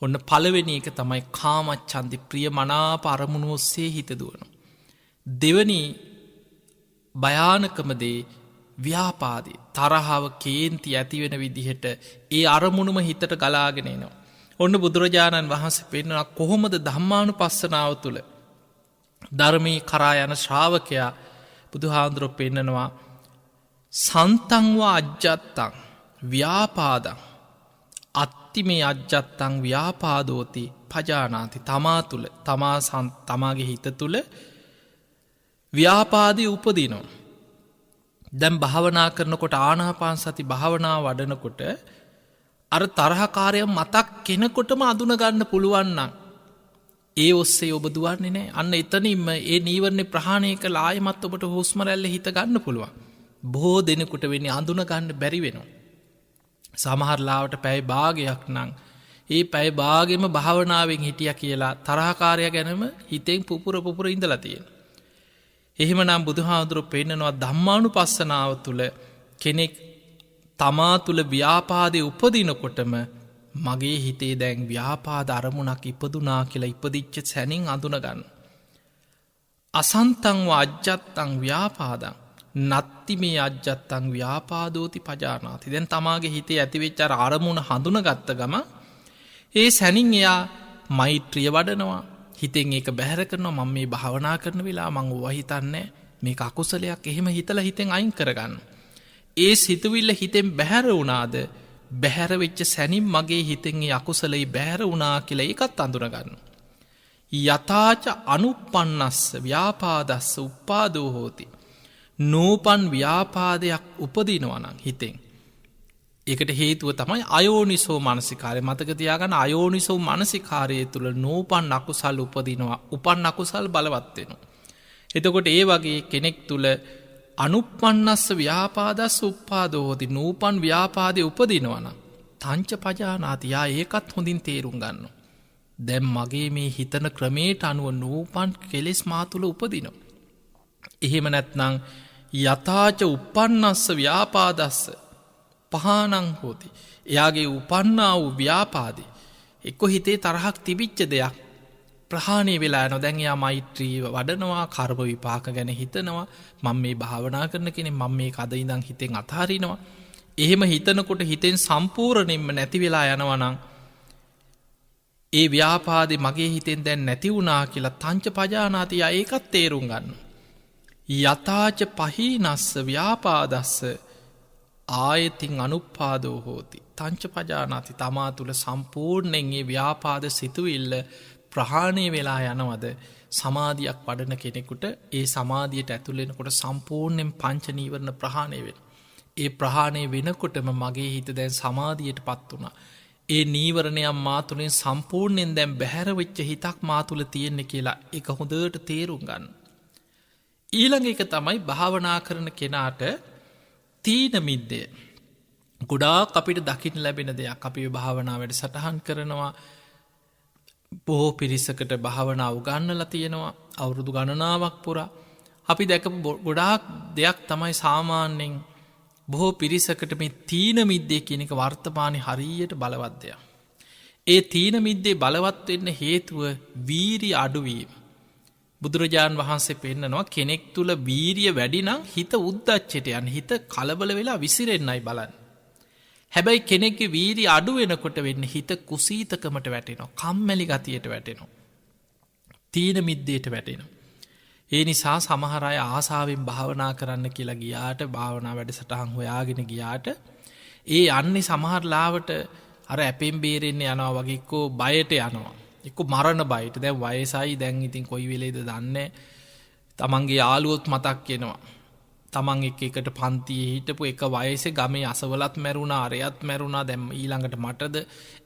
ඔන්න පළවෙනි එක තමයි කාමච්ඡන්දේ ප්‍රිය මනාප අරමුණු ඔස්සේ හිත දුවනවා. දෙවනි භයානකම දේ ව්‍යාපාදේ. තරහව කේන්ති ඇති වෙන විදිහට ඒ අරමුණුම හිතට ගලාගෙන එනවා. ඔන්න බුදුරජාණන් වහන්සේ පෙන්වනවා කොහොමද ධම්මානුපස්සනාව තුළ ධර්මී කරා යන ශ්‍රාවකයා බුදුහාඳුරෝ පෙන්නනවා සන්තංවා අජ්ජත්තං ව්‍යාපාදං අත්තිමේ අජ්ජත්තං ව්‍යාපාදෝති පජානාති. තමා තුළ තමාගේ හිත තුළ ව්‍යාපාදී උපදිනවා. දැන් භාවනා කරනකොට ආනාපාන සති භාවනාව වඩනකොට අර තරහකාරය මතක් කෙනකොටම අඳුන ගන්න පුළුවන් නම් ඒ ඔස්සේ ඔබ දුවන්නේ නැහැ. අන්න එතනින්ම ඒ නීවරණ ප්‍රහාණය කළ ආයමත් ඔබට හුස්ම රැල්ල හිත ගන්න පුළුවන්. බොහෝ දෙනෙකුට වෙන්නේ අඳුන ගන්න බැරි වෙනවා. සමහර ලාවට පැය භාගයක් නම් ඒ පැය භාගෙම භාවනාවෙන් හිටියා කියලා තරහකාරය ගැනම හිතෙන් පුපුර ඉඳලා තියෙනවා. එහෙමනම් බුදුහාමුදුරුවෝ පෙන්නනවා ධම්මානුපස්සනාව තුළ කෙනෙක් තමා තුළ ව්‍යාපාදේ උපදිනකොටම මගේ හිතේ දැන් ව්‍යාපාද අරමුණක් ඉපදුනා කියලා ඉපදිච්ච සැනින් අඳුන ගන්න. අසන්තං අජ්ජත්තං ව්‍යාපාදං නත්ති මේ අජ්ජත්තං ව්‍යාපාදෝති පජානාති. දැන් තමාගේ හිතේ ඇතිවෙච්ච අරමුණ හඳුනගත්ත ගම ඒ සැනින් එයා මෛත්‍රිය වඩනවා. හිතෙන් ඒක බැහැර කරනවා. මම මේ භාවනා කරන වෙලාව මං ඕවා හිතන්නේ මේක අකුසලයක්. එහෙම හිතලා හිතෙන් අයින් කරගන්න. ඒ සිතුවිල්ල හිතෙන් බැහැර වුණාද බැහැර වෙච්ච සැනින් මගේ හිතෙන් ඒ අකුසලයි බැහැර වුණා කියලා ඒකත් අඳුනගන්න. යතාච අනුප්පන්නස්ස ව්‍යාපාදස්ස උප්පාදෝ හෝති. නූපන් ව්‍යාපාදයක් උපදිනවා නම් හිතෙන් ඒකට හේතුව තමයි අයෝනිසෝ මනසිකාරය. මතක තියාගන්න අයෝනිසෝ මනසිකාරය තුළ නූපන් අකුසල් උපදිනවා. උපන් අකුසල් බලවත් වෙනවා. එතකොට ඒ වගේ කෙනෙක් තුළ අනුප්පන්නස්ස ව්‍යාපාදස්ස උප්පාදෝ හෝති. නූපන් ව්‍යාපාදය උපදිනවා නම් තංච පජානාති. යා ඒකත් හොඳින් තේරුම් ගන්නවා. දැන් මගේ මේ හිතන ක්‍රමයට අනුව නූපන් කෙලෙස් මා තුළ උපදිනවා. එහෙම නැත්නම් යතාච උපන්නස්ස ව්‍යාපාදස්ස පහනං හෝති. එයාගේ උපන්නා වූ ව්‍යාපාදේ එක්ක හිතේ තරහක් තිබිච්ච දෙයක් ප්‍රහාණය වෙලා නොදැන් යා මෛත්‍රීව වඩනවා කර්ම විපාක ගැන හිතනවා මම මේ භාවනා කරන කෙනෙක් මම මේ කද ඉඳන් හිතෙන් අතහරිනවා එහෙම හිතනකොට හිතෙන් සම්පූර්ණයෙන්ම නැති වෙලා යනවා නම් ඒ ව්‍යාපාදේ මගේ හිතෙන් දැන් නැති වුණා කියලා තංච පජානාති යා ඒකත් තේරුම් ගන්න. යතාච පහීනස්ස ව්‍යාපාදස්ස ආයතින් අනුපාදෝ හෝති. තංච පජානාති තමා තුළ සම්පූර්ණයෙන් ඒ ව්‍යාපාද සිතුවිල්ල ප්‍රහාණය වෙලා යනවද සමාධියක් වඩන කෙනෙකුට ඒ සමාධියට ඇතුළෙනකොට සම්පූර්ණයෙන් පංච නීවරණ ප්‍රහාණය වෙන. ඒ ප්‍රහාණය වෙනකොටම මගේ හිත දැන් සමාධියට පත් වුණා. ඒ නීවරණයම් මාතුළෙන් සම්පූර්ණයෙන් දැන් බැහැරවෙච්ච හිතක් මාතුළ තියෙන්නේ කියලා එක හොඳට තේරුම් ගන්න. ඊළඟ එක තමයි භාවනා කරන කෙනාට තීන මිද්දය. ගොඩාක් අපිට දකින්න ලැබෙන දෙයක් අපි භාවනාවට සටහන් කරනවා බොහෝ පිරිසකට භාවනාව උගන්නලා තියෙනවා අවුරුදු ගණනාවක් පුරා අපි දැක ගොඩාක් දෙයක් තමයි සාමාන්‍යයෙන් බොහෝ පිරිසකට මේ තීන මිද්දේ කියන එක වර්තමානයේ හරියට බලවත් දෙයක්. ඒ තීන මිද්දේ බලවත් වෙන්න හේතුව වීරිය අඩුවීම. බුදුරජාණන් වහන්සේ පෙන්නනවා කෙනෙක් තුල වීරිය වැඩි නම් හිත උද්දච්චයට යන හිත කලබල වෙලා විසිරෙන්නයි බලන්නේ. හැබැයි කෙනෙක්ගේ වීරිය අඩු වෙනකොට වෙන්නේ හිත කුසීතකමට වැටෙනවා, කම්මැලි ගතියට වැටෙනවා. තීන මිද්දේට වැටෙනවා. ඒ නිසා සමහර අය ආසාවෙන් භාවනා කරන්න කියලා ගියාට භාවනා වැඩසටහන් හොයාගෙන ගියාට ඒ යන්නේ සමහර ලාවට අර ඇපෙන් බේරෙන්න යනවා වගේ එක්කෝ බයට යනවා. එක්කෝ මරණ බයට. දැන් වයසයි දැන් ඉතින් කොයි වෙලේද දන්නේ. තමන්ගේ යාළුවොත් මතක් වෙනවා. තමන් එකට පන්තියේ හිටපු එක වයසේ ගමේ අසවලත් මැරුණා අරයත් මැරුණා දැන් ඊළඟට මටද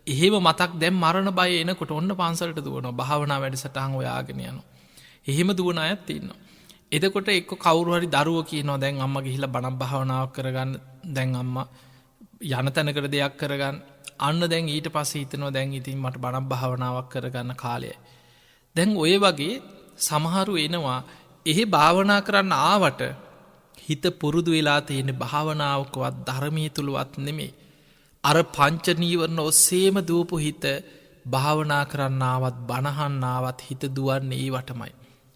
එහෙම මතක් දැන් මරණ බය එනකොට ඔන්න පන්සලට දුවනවා භාවනා වැඩසටහන් හොයාගෙන යනවා. එහෙම දුවන අයත් ඉන්නවා. එතකොට එක්ක කවුරු හරි දරුවෝ කියනවා දැන් අම්මා ගිහිල්ලා බණ භාවනාවක් කරගන්න දැන් අම්මා යන තැනකට දෙයක් කරගන්න අන්න දැන් ඊට පස්සේ හිතනවා දැන් ඉතින් මට බණ භාවනාවක් කරගන්න කාලයයි. දැන් ඔය වගේ සමහරු එනවා එහෙ භාවනා කරන්න ආවට හිත පුරුදු වෙලා තියෙන භාවනාවකවත් ධර්මයේ තුලවත් නෙමෙයි. අර පංච නීවරණ ඔස්සේම දුවපු හිත භාවනා කරන්නාවත් බණහන්නාවත් හිත දුවන්නේ ඒ වටමයි.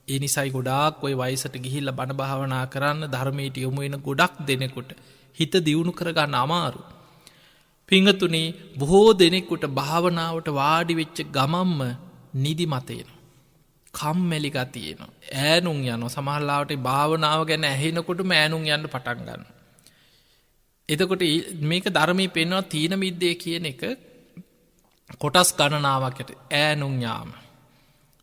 ඒ නිසයි ගොඩාක් ඔය වයසට ගිහිල්ලා බණ භාවනා කරන්න ධර්මයට යොමු වෙන ගොඩක් දෙනෙකුට හිත දියුණු කරගන්න අමාරු. පිංගතුනි බොහෝ දෙනෙකුට භාවනාවට වාඩි වෙච්ච ගමම්ම නිදිමත එනවා. කම්මැලි ගතිය එනවා. ඈනුම් යනවා. සමහර ලාවට භාවනාව ගැන ඇහෙනකොටම ඈනුම් යන්න පටන් ගන්නවා. එතකොට මේක ධර්මයේ පෙන්වන තීන මිද්දේ කියන එක කොටස් ගණනාවකට ඈනුම් යාම.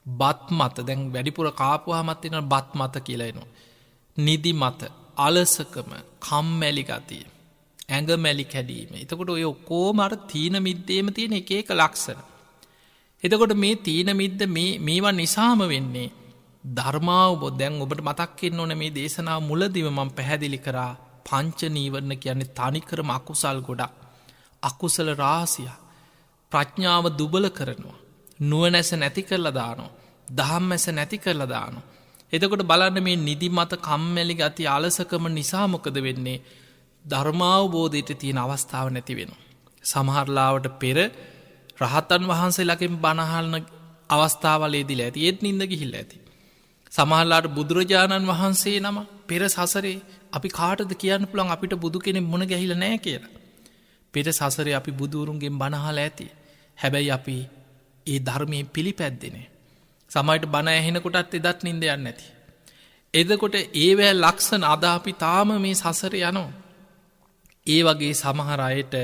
බත් මත දැන් වැඩිපුර කාපුවාමත් වෙනවා බත් මත කියලා එනවා. නිදි මත, අලසකම, කම්මැලි ගතිය, ඇඟමැලි කැඩීම. එතකොට ඔය ඔක්කොම අර තීන මිද්දේම තියෙන එක එක ලක්ෂණ. එතකොට මේ තීන මිද්ද මේවා නිසාම වෙන්නේ ධර්මාවබෝධ. දැන් ඔබට මතක් වෙන්න ඕනේ මේ දේශනාව මුලදීම මම පැහැදිලි කරා පංච නීවරණ කියන්නේ තනිකරම අකුසල් ගොඩක්. අකුසල රාශිය. ප්‍රඥාව දුබල කරනවා. නුවණැස නැති කරලා දානවා. ධම්මැස නැති කරලා දානවා. එතකොට බලන්න මේ නිදිමත කම්මැලි ගතිය අලසකම නිසා මොකද වෙන්නේ? ධර්මාවබෝධයට තියෙන අවස්ථාව නැති වෙනවා. සමහර ලාවට පෙර රහතන් වහන්සේලාගෙන් බණ අහන අවස්ථාවලදීලා ඇති ඒත් නින්ද ගිහිල්ලා ඇති. සමහර ලාට බුදුරජාණන් වහන්සේ නම පෙර සසරේ අපි කාටද කියන්න පුළුවන් අපිට බුදු කෙනෙක් මුණ ගැහිලා නැහැ කියලා. පෙර සසරේ අපි බුදුරුන්ගෙන් බණ අහලා ඇති. හැබැයි අපි ඒ ධර්මයේ පිළිපැද්දෙන්නේ. සමහරට බණ ඇහෙනකොටත් එදත් නින්ද යන්නේ නැති. එතකොට ඒවැ ලක්ෂණ අද අපි තාම මේ සසරේ යනවා. ඒ වගේ සමහර අයට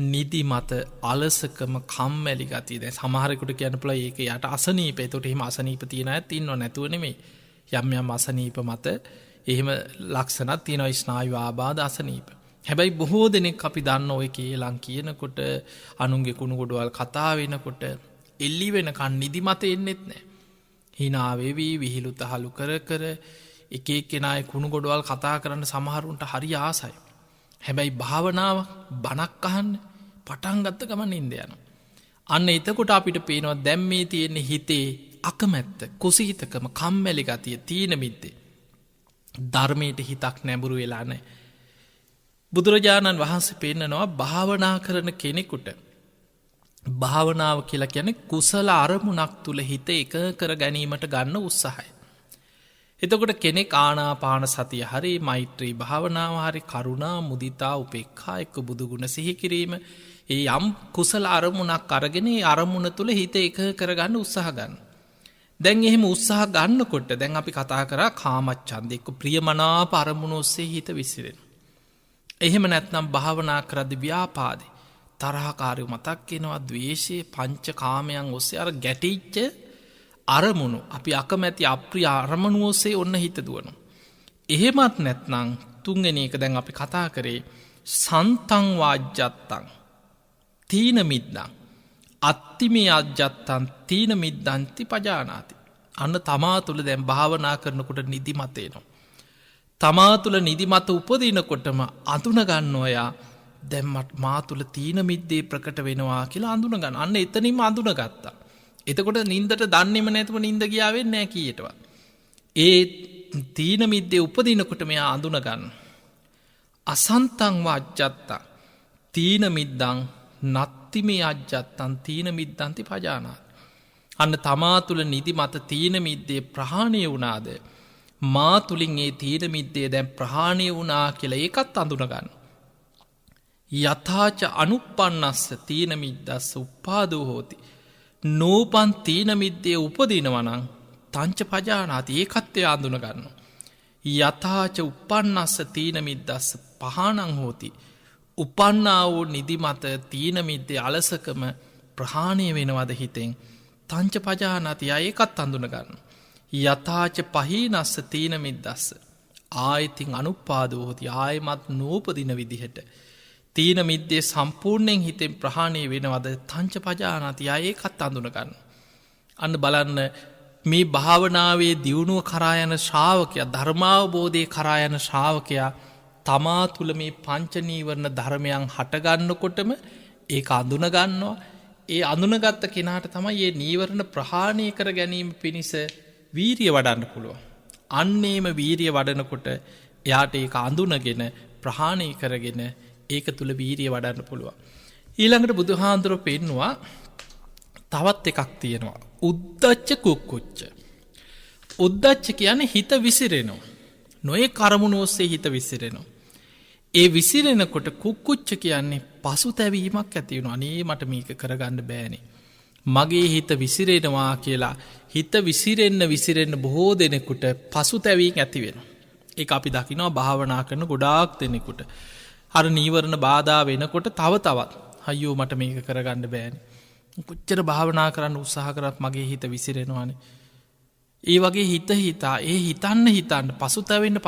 නිදිමත අලසකම කම්මැලි ගතිය. දැන් සමහරෙකුට කියන්න පුළුවන් ඒක යට අසනීප. ඒකට එහෙම අසනීප තියන අයත් ඉන්නව නැතුව නෙමෙයි. යම් යම් අසනීප මත එහෙම ලක්ෂණක් තියෙනවා ස්නායු ආබාධ අසනීප. හැබැයි බොහෝ දෙනෙක් අපි දන්න ඔය කේලම් කියනකොට අනුන්ගේ කුණු ගොඩවල් කතා වෙනකොට එල්ලි වෙනකන් නිදිමත එන්නෙත් නැහැ. hina වෙවි විහිළු තහළු කර කර එක එක්කෙනාගේ කුණු ගොඩවල් කතා කරන්න සමහරුන්ට හරි ආසයි. හැබැයි භාවනාව බණක් අහන්න පටන් ගත්ත ගමන් නින්ද යනවා. අන්න එතකොට අපිට පේනවා දැන් මේ තියෙන හිතේ අකමැත්ත, කුසීතකම, කම්මැලි ගතිය, තීන මිද්දේ. ධර්මයට හිතක් නැඹුරු වෙලා නැහැ. බුදුරජාණන් වහන්සේ පෙන්නනවා භාවනා කරන කෙනෙකුට භාවනාව කියලා කියන කුසල අරමුණක් තුළ හිත එක කර ගැනීමට ගන්න උත්සාහය. එතකොට කෙනෙක් ආනාපාන සතිය හරි මෛත්‍රී භාවනාව හරි කරුණා මුදිතා උපේක්ඛා එක්ක බුදුගුණ සිහි කිරීම ඒ යම් කුසල අරමුණක් අරගෙන අරමුණ තුළ හිත එක කරගන්න උත්සාහ ගන්න. දැන් එහෙම උත්සාහ ගන්නකොට දැන් අපි කතා කරා කාමච්ඡන්දය එක්ක ප්‍රියමනාප අරමුණ ඔස්සේ හිත විසිරෙන. එහෙම නැත්නම් භාවනා කරද්දී ව්‍යාපාදේ තරහකාරය මතක් වෙනවා ද්වේෂයේ පංච කාමයන් ඔස්සේ අර ගැටිච්ච අරමුණු අපි අකමැති අප්‍රිය අරමුණු ඔස්සේ ඔන්න හිත දුවනවා. එහෙමත් නැත්නම් තුන්වෙනි එක දැන් අපි කතා කරේ සන්තං වාජ්ජත්තං තීන මිද්දං අත්තිමේ අජ්ජත්තං තීන මිද්දන්ති පජානාති. අන්න තමා තුළ දැන් භාවනා කරනකොට නිදිමත එනවා. තමා තුළ නිදිමත උපදිනකොටම අඳුනගන්න ඔයා දැම්මට මා තුළ තීන මිද්දේ ප්‍රකට වෙනවා කියලා අඳුනගන්න. අන්න එතනින්ම අඳුනගත්තා. එතකොට නින්දට දන්නෙම නැතුව නින්ද ගියාවෙන් නෑ කීයටවත්. ඒ තීන මිද්දේ උපදිනකොට මෙයා අඳුනගන්න. අසන්තං වාජ්ජත්තං තීන මිද්දං නත්තිමේ අජ්ජත්තං තීන මිද්දන්ති පජානාති. අන්න තමා තුළ නිදිමත තීන මිද්දේ ප්‍රහාණය වුණාද මා තුළින් ඒ තීන මිද්දේ දැන් ප්‍රහාණය වුණා කියලා ඒකත් අඳුනගන්න. යථාච අනුප්පන්නස්ස තීන මිද්දස්ස උප්පාදෝ හෝති. නෝපන් තීන මිද්දේ උපදිනවනං තංච පජානාති ඒකත් එයා අඳුනගන්න. යථාච උපන්නස්ස තීන මිද්දස්ස පහනං හෝති. උපන්නා වූ නිදිමත තීන මිද්දේ අලසකම ප්‍රහාණය වෙනවද හිතෙන් තංච පජානාති ඒකත් අඳුනගන්න. යථාච පහීනස්ස තීන මිද්දස්ස ආයතින් අනුපාදෝ හෝති ආයමත් නූපදින විදිහට තීන මිද්දේ සම්පූර්ණයෙන් හිතෙන් ප්‍රහාණය වෙනවද තංච පජානාති ඒකත් අඳුනගන්න. අන්න බලන්න මේ භාවනාවේ දියුණුව කරා යන ශ්‍රාවකයා ධර්මාවබෝධය කරා යන ශ්‍රාවකයා තමා තුළ මේ පංච නීවරණ ධර්මයන් හටගන්නකොටම ඒක අඳුනගන්නවා. ඒ අඳුනගත්ත කෙනාට තමයි මේ නීවරණ ප්‍රහාණය කර ගැනීම පිණිස වීරිය වඩන්න පුළුවන්. අන්නේම වීරිය වඩනකොට එයාට ඒක අඳුනගෙන ප්‍රහාණය කරගෙන ඒක තුළ වීරිය වඩන්න පුළුවන්. ඊළඟට බුදුහාඳුරෝ පෙන්නවා තවත් එකක් තියෙනවා. උද්දච්ච කුක්කුච්ච. උද්දච්ච කියන්නේ හිත විසිරෙනවා. නොයේ කරමුණු ඔස්සේ හිත විසිරෙනවා. ඒ විසිරෙනකොට කුක්කුච්ච කියන්නේ පසුතැවීමක් ඇති වෙනවා. අනේ මට මේක කරගන්න බෑනේ. මගේ හිත විසිරෙනවා කියලා හිත විසිරෙන්න බොහෝ දෙනෙකුට පසුතැවීම ඇති වෙනවා. ඒක අපි දකිනවා භාවනා කරන ගොඩාක් දෙනෙකුට. අර නීවරණ බාධා වෙනකොට තව තවත් අයියෝ මට මේක කරගන්න බෑනේ. කොච්චර භාවනා කරන්න උත්සාහ කරත් මගේ හිත විසිරෙනවානේ. ඒ වගේ හිතා ඒ හිතන්න පසුතැවෙන්න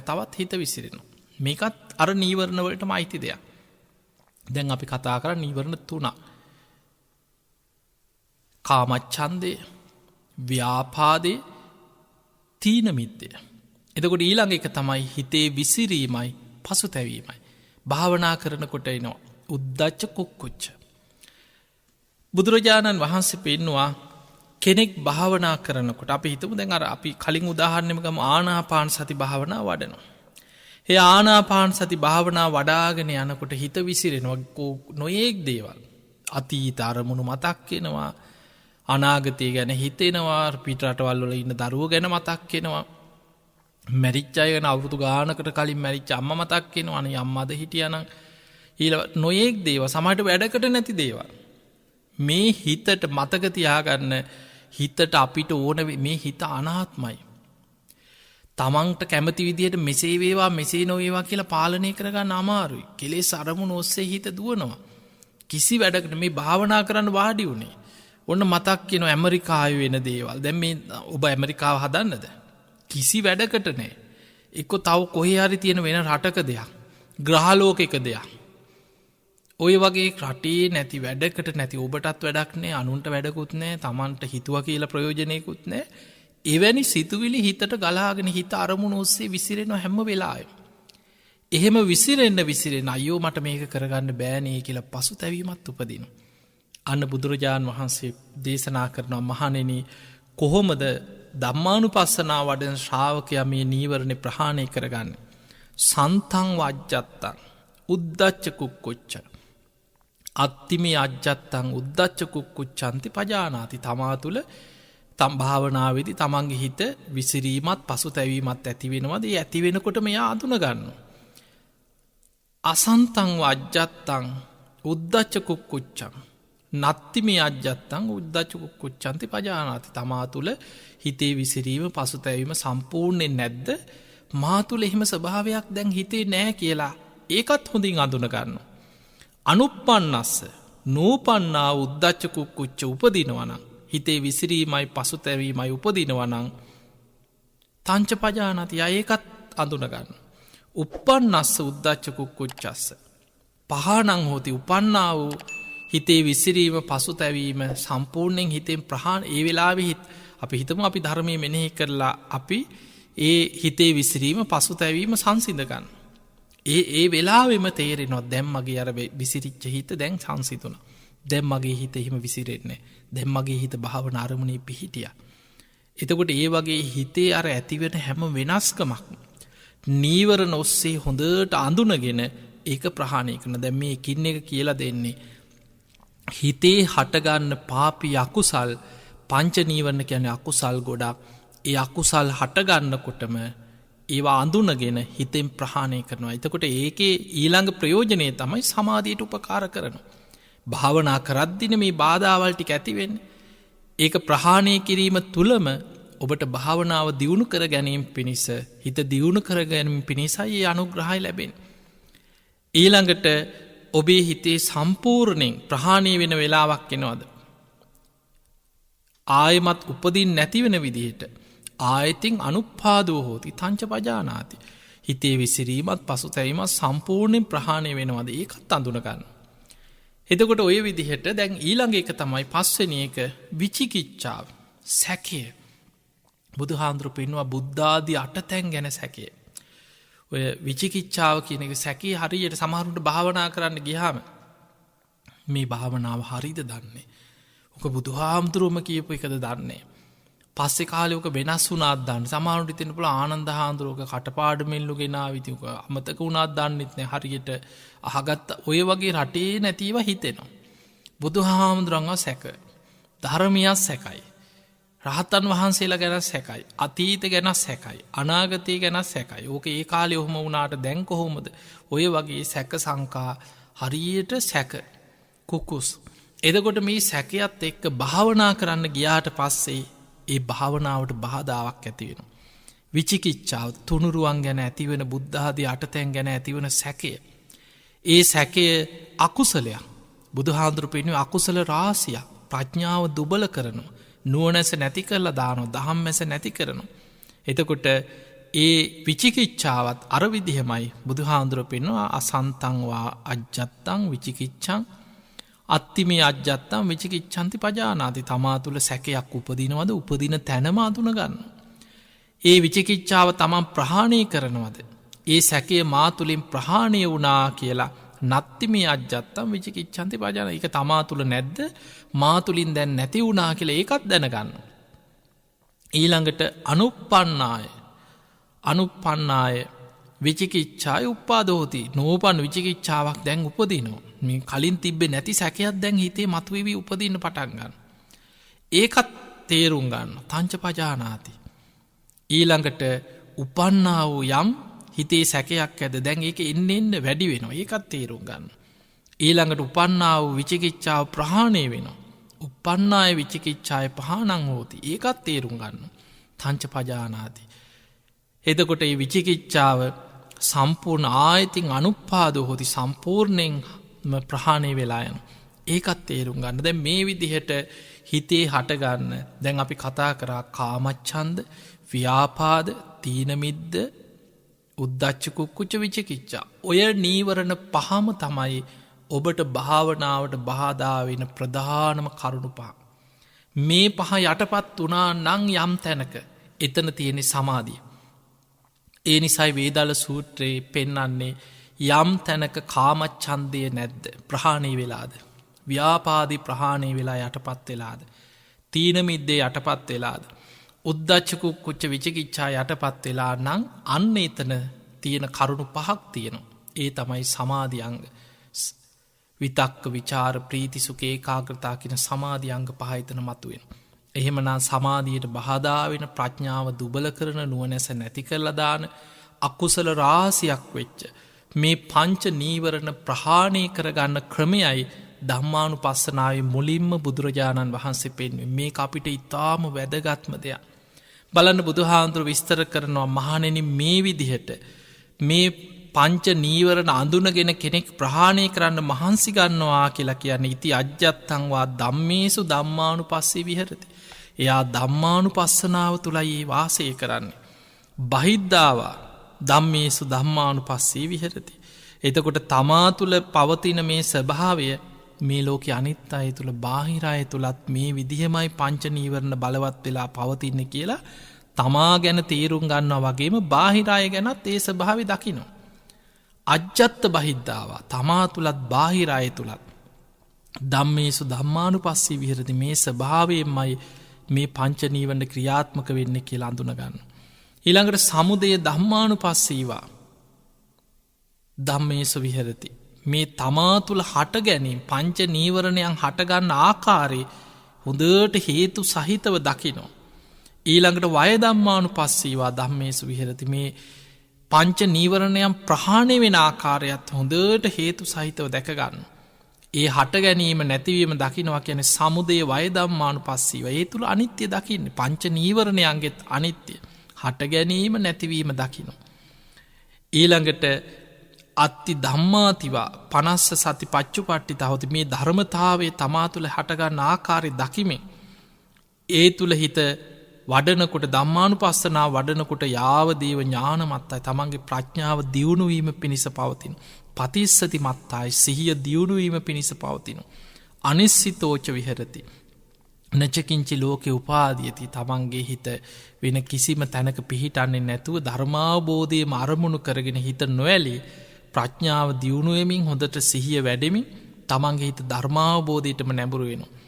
තවත් හිත විසිරෙනවා. මේකත් අර නීවරණ වලටම අයිති දෙයක්. දැන් අපි කතා කරා නීවරණ 3. කාමච්ඡන්දය, ව්‍යාපාදේ, තීන මිද්දය. එතකොට ඊළඟ එක තමයි හිතේ විසිරීමයි පසුතැවීමයි. භාවනා කරනකොට එනවා උද්දච්ච කුක්කුච්ච. බුදුරජාණන් වහන්සේ පෙන්නවා කෙනෙක් භාවනා කරනකොට අපි හිතමු දැන් අර අපි කලින් උදාහරණෙම ගමු ආනාපාන සති භාවනා වඩනවා. ඒ ආනාපාන සති භාවනා වඩාගෙන යනකොට හිත විසිරෙනවා නොයේක් දේවල්. අතීත අරමුණු මතක් වෙනවා, අනාගතය ගැන හිතෙනවා, පිට රටවල් වල ඉන්න දරුවෝ ගැන මතක් වෙනවා. මැරිච්ච අය ගැන අවුරුදු ගානකට කලින් මැරිච්ච අම්මා මතක් වෙනවා. අනේ අම්මාද හිටියානම් ඊළඟ නොයේක් දේවල් සමහරට වැඩකට නැති දේවල්. මේ හිතට මතක තියාගන්න හිතට අපිට ඕන මේ හිත අනාත්මයි. තමන්ට කැමති විදිහට මෙසේ වේවා මෙසේ නොවේවා කියලා පාලනය කරගන්න අමාරුයි. කෙලෙස් අරමුණු ඔස්සේ හිත දුවනවා. කිසි වැඩකට මේ භාවනා කරන්න වාඩි වුණේ. ඔන්න මතක් වෙන ඇමරිකාවේ වෙන දේවල්. දැන් මේ ඔබ ඇමරිකාව හදන්නද? කිසි වැඩකට නෑ. එක්ක තව කොහේ හරි තියෙන වෙන රටක දෙයක්. ග්‍රහලෝකයක දෙයක්. ඔය වගේ රටේ නැති වැඩකට නැති ඔබටත් වැඩක් නෑ, අනුන්ට වැඩකුත් නෑ, තමන්ට හිතුවා කියලා ප්‍රයෝජනයකුත් නෑ. එවැනි සිතුවිලි හිතට ගලාගෙන හිත අරමුණු ඔස්සේ විසිරෙනවා හැම වෙලාවෙම. එහෙම විසිරෙන්න අයියෝ මට මේක කරගන්න බෑනේ කියලා පසුතැවීමත් උපදිනවා. අන්න බුදුරජාණන් වහන්සේ දේශනා කරනවා මහණෙනි කොහොමද ධම්මානුපස්සනාව වඩන ශ්‍රාවකයා මේ නීවරණ ප්‍රහාණය කරගන්නේ? සන්තං වජ්ජත්තං උද්දච්ච කුක්කුච්ච. අත්තිමේ අජ්ජත්තං උද්දච්චකුක්කුච්චන්ති පජානාති. තමා තුළ තම් භාවනාවේදී තමන්ගේ හිත විසිරීමත් පසුතැවීමත් ඇතිවෙනවද ඒ ඇතිවෙනකොට මෙයා අඳුනගන්න. අසන්තං අජ්ජත්තං උද්දච්චකුක්කුච්චං නත්තිමේ අජ්ජත්තං උද්දච්චකුක්කුච්චන්ති පජානාති. තමා තුළ හිතේ විසිරීම පසුතැවීම සම්පූර්ණයෙන් නැද්ද මා තුළ එහෙම ස්වභාවයක් දැන් හිතේ නෑ කියලා ඒකත් හොඳින් අඳුනගන්න. අනුප්පන්නස්ස නූපන්නා උද්දච්චකුක්කුච්ච උපදිනවනං හිතේ විසිරීමයි පසුතැවීමයි උපදිනවනං තංච පජානති ඒකත් අඳුනගන්න. උපන්නස්ස උද්දච්චකුක්කුච්චස්ස පහනං හෝති උපන්නා වූ හිතේ විසිරීම පසුතැවීම සම්පූර්ණයෙන් හිතෙන් ප්‍රහාණ ඒ වෙලාවෙ හිත් අපි හිතම අපි ධර්මය මෙනෙහි කරලා අපි ඒ හිතේ විසිරීම පසුතැවීම සංසිඳගන්න. ඒ වෙලාවෙම තේරෙනවා දැම්මගේ අර විසිරිච්ච හිත දැන් සංසිතුන. දැම්මගේ හිත එහෙම විසිරෙන්නේ දැම්මගේ හිත භාවන අරමුණේ පිහිටිය. එතකොට ඒ වගේ හිතේ අර ඇතිවෙන හැම වෙනස්කමක් නීවරණ ඔස්සේ හොඳට අඳුනගෙන ඒක ප්‍රහාණය කරන දැම් මේ එකින් එක කියලා දෙන්නේ. හිතේ හටගන්න පාපි අකුසල් පංච නීවරණ කියන අකුසල් ගොඩක් ඒ අකුසල් හටගන්නකොටම ඒවා අඳුනගෙන හිතෙන් ප්‍රහාණය කරනවා. එතකොට ඒකේ ඊළඟ ප්‍රයෝජනය තමයි සමාධයට උපකාර කරන. භාවනා කරද්දින මේ බාධාවල්ටික ඇතිවෙන්න. ඒක ප්‍රහාණය කිරීම තුළම ඔබට භාවනාව දියුණු කර ගැනීම පිණිස හිත දියුණු කර ගැනීම පිණිසයි ඒ අනුග්‍රහයි ලැබෙන. ඊළඟට ඔබේ හිතේ සම්පූර්ණයෙන් ප්‍රහාණය වෙන වෙලාවක් එනවද. ආයමත් උපදින් නැතිවෙන විදිහට ආයතින් අනුපාදෝ හෝති තංච පජානාති. හිතේ විසිරීමත් පසුතැවීමත් සම්පූර්ණයෙන් ප්‍රහාණය වෙනවද ඒකත් අඳුනගන්න. එතකොට ඔය විදිහට දැන් ඊළඟ එක තමයි පස්වෙනි එක විචිකිච්ඡාව සැකය. බුදු හාමුදුරු පෙන්වා බුද්ධාදී අටතැන් ගැන සැකය. ඔය විචිකිච්ඡාව කියන එක සැකේ හරියට සමහරුන්ට භාවනා කරන්න ගියාම මේ භාවනාව හරිද දන්නේ. ඕක බුදු හාමුදුරුවම කියපු එකද දන්නේ. පස්සෙ කාලයක වෙනස් වුනාත් දන්න සමාරුට තින පුළ ආනන්ද හාන්දුරුවක කටපාඩමෙල්ලු ගෙනා විතික අමතක වුණත් දන්නෙත්නෑ හරියට අහගත්ත ඔය වගේ රටේ නැතිව හිතෙනවා. බුදු හාමුදුරන්ව සැක ධර්මයක් සැකයි. රහතන් වහන්සේලා ගැන සැකයි. අතීත ගැන සැකයි. අනාගතය ගැන සැකයි. ඕක ඒ කාලෙ ඔහොම වුණාට දැන් කොහොමද ඔය වගේ සැක සංකා හරියට සැක කුකුස්. එදකොට මේ සැකයත් එක්ක භාවනා කරන්න ගියාට පස්සේ ඒ භාවනාවට බාධාවක් ඇතිවෙන. විචිකිච්ඡාව තුනුරුවන් ගැන ඇතිවෙන බුද්ධාදී අටතැන් ගැන ඇතිවන සැකය. ඒ සැකය අකුසලයක් බුදු හාමුදුරු පෙන්ව අකුසල රාසියක් ප්‍රඥාව දුබල කරනු. නුවනැස නැති කරලා දානො දහම් මැස නැති කරනු. එතකොට ඒ විචිකිච්ඡාවත් අරවිදිහමයි බුදු හාමුදුරුව පෙන්වා අසන්තංවා අජ්ජත්තං විචිකිච්ඡං අත්තිමේ අජ්ජත්තම් විචිකිච්ඡන්ති පජානාති. තමා තුළ සැකයක් උපදිනවද උපදින තැනම අඳුනගන්න. ඒ විචිකිච්ඡාව තමන් ප්‍රහාණය කරනවද. ඒ සැකය මා තුළින් ප්‍රහාණය වුණා කියලා නත්තිමේ අජ්ජත්තම් විචිකිච්ඡන්ති පජාන එක තමා තුළ නැද්ද මා තුළින් දැන් නැති වුණා කියලා ඒකත් දැනගන්න. ඊළඟට අනුපන්නාය විචිකිච්ඡාය උපාදෝති නෝපන් විචිකිච්ඡාවක් දැන් උපදිනවා. මේ කලින් තිබ්බේ නැති සැකයක් දැන් හිතේ මතුවවී උපදින්න පටන්ගන්න. ඒකත් තේරුම් ගන්න තංච පජානාති. ඊළඟට උපන්නා වූ යම් හිතේ සැකයක් ඇද දැන් ඒක එන්න වැඩි වෙනවා. ඒකත් තේරුම් ගන්න. ඊළඟට උපන්නා වූ විචිකිච්ඡාව ප්‍රහාණය වෙනවා. උපන්නාය විචිකිච්ඡාය පහනං හෝති. ඒකත් තේරුම් ගන්න තංච පජානාති. එතකොට ඒ විචිකිච්ඡාව සම්පූර්ණ ආයතින් අනුපාදෝ හොති සම්පූර්ණයෙන් ප්‍රහාණය වෙලායන. ඒකත් තේරුම් ගන්න. දැන් මේ විදිහට හිතේ හටගන්න දැන් අපි කතා කරා කාමච්ඡන්ද ව්‍යාපාද තීනමිද්ද උද්දච්චකුක්කුච්ච විචිකිච්ඡා. ඔය නීවරණ පහම තමයි ඔබට භාවනාවට බාධාවෙන ප්‍රධානම කරුණු පහ. මේ පහ යටපත් වනා නං යම් තැනක එතන තියෙන සමාධිය. ඒ නිසයි වේදල සූත්‍රයේ පෙන්නන්නේ යම් තැනක කාමච්ඡන්දය නැද්ද ප්‍රහාණය වෙලාද. ව්‍යාපාදි ප්‍රහාණය වෙලා යටපත් වෙලාද. තීනමිද්දේ යටපත් වෙලාද. උද්දච්චකුක්කුච්ච විචිකිච්ඡා යටපත් වෙලා නං අන්න එතන තියෙන කරුණු පහක් තියෙනවා. ඒ තමයි සමාධියංග. විතක්ක විචාර ප්‍රීතිසුඛ ඒකාග්‍රතාව කියන සමාධි අංග පහ එතන මතුවෙන. එහෙමනම් සමාධියට බාධා වෙන ප්‍රඥාව දුබල කරන නුවණැස නැති කරලා දාන අකුසල රාශියක් වෙච්ච මේ පංච නීවරණ ප්‍රහාණය කරගන්න ක්‍රමයයි ධම්මානුපස්සනාවේ මුලින්ම බුදුරජාණන් වහන්සේ පෙන්වන්නේ. මේක අපිට ඊටාම වැදගත්ම දෙයක්. බලන්න බුදුහාමුදුරුවෝ විස්තර කරනවා මහණෙනි මේ විදිහට මේ පංච නීවරණ අඳුනගෙන කෙනෙක් ප්‍රහාණය කරන්න මහන්සි ගන්නවා කියලා කියන්නේ ඉති අජ්ජත්තං වා ධම්මේසු ධම්මානුපස්සී විහෙරති. එයා ධම්මානුපස්සනාව තුලයි වාසය කරන්නේ. බහිද්ධාවා ධම්මේසු ධම්මානුපස්සී විහෙරති. එතකොට තමා තුළ පවතින මේ ස්වභාවය මේ ලෝකේ අනිත් අය තුළ බාහිර අය තුලත් මේ විදිහමයි පංච නීවරණ බලවත් වෙලා පවතින්නේ කියලා තමා ගැන තීරුම් ගන්නවා වගේම බාහිර අය ගැනත් ඒ ස්වභාවය දකිනවා. අජ්ජත්ත බහිද්ධාවා තමා තුලත් බාහිර අය තුලත් ධම්මේසු ධම්මානුපස්සී විහෙරති මේ ස්වභාවයෙන්මයි මේ පංච නීවරණ ක්‍රියාත්මක වෙන්නේ කියලා අඳුන ගන්න. ඊළඟට සමුදය ධම්මානුපස්සීවා ධම්මේසු විහෙරති මේ තමා තුළ හට ගැනීම පංච නීවරණයන් හටගන්න ආකාරයේ හොඳට හේතු සහිතව දකිනෝ. ඊළඟට වය ධම්මානුපස්සීවා ධම්මේසු විහෙරති මේ පංච නීවරණයන් ප්‍රහාණය වෙන ආකාරයත් හොඳට හේතු සහිතව දැකගන්න. ඒ හට ගැනීම නැතිවීම දකිනවා කියන සමුදය වය ධම්මානුපස්සීව ඒ තුළ අනිත්‍ය දකින්න පංච නීවරණයන්ගෙත් අනිත්‍ය හට ගැනීම නැතිවීම දකිනවා. ඊළඟට අත්ති ධම්මාතිවා 50 සති පච්චුපට්ටි තහොති මේ ධර්මතාවය තමා තුළ හටගන්න ආකාරය දකිමින් ඒ තුළ හිත වඩනකොට ධම්මානුපස්සනා වඩනකොට යාවදේව ඥානමත්තයි තමන්ගේ ප්‍රඥාව දියුණුවීම පිණිස පවතින. පතිස්සති මත්තායි සිහිය දියුණුවීම පිණිස පවතින. අනිස්සිතෝච විහෙරති. නචකින්චි ලෝකෙ උපාදියති තමන්ගේ හිත වෙන කිසිම තැනක පිහිටන්නේ නැතුව ධර්මාවබෝධයම අරමුණු කරගෙන හිත නොඇලී ප්‍රඥාව දියුණුවමින් හොඳට සිහිය වැඩෙමින් තමන්ගේ හිත ධර්මාවබෝධයටම නැඹුරු වෙනවා.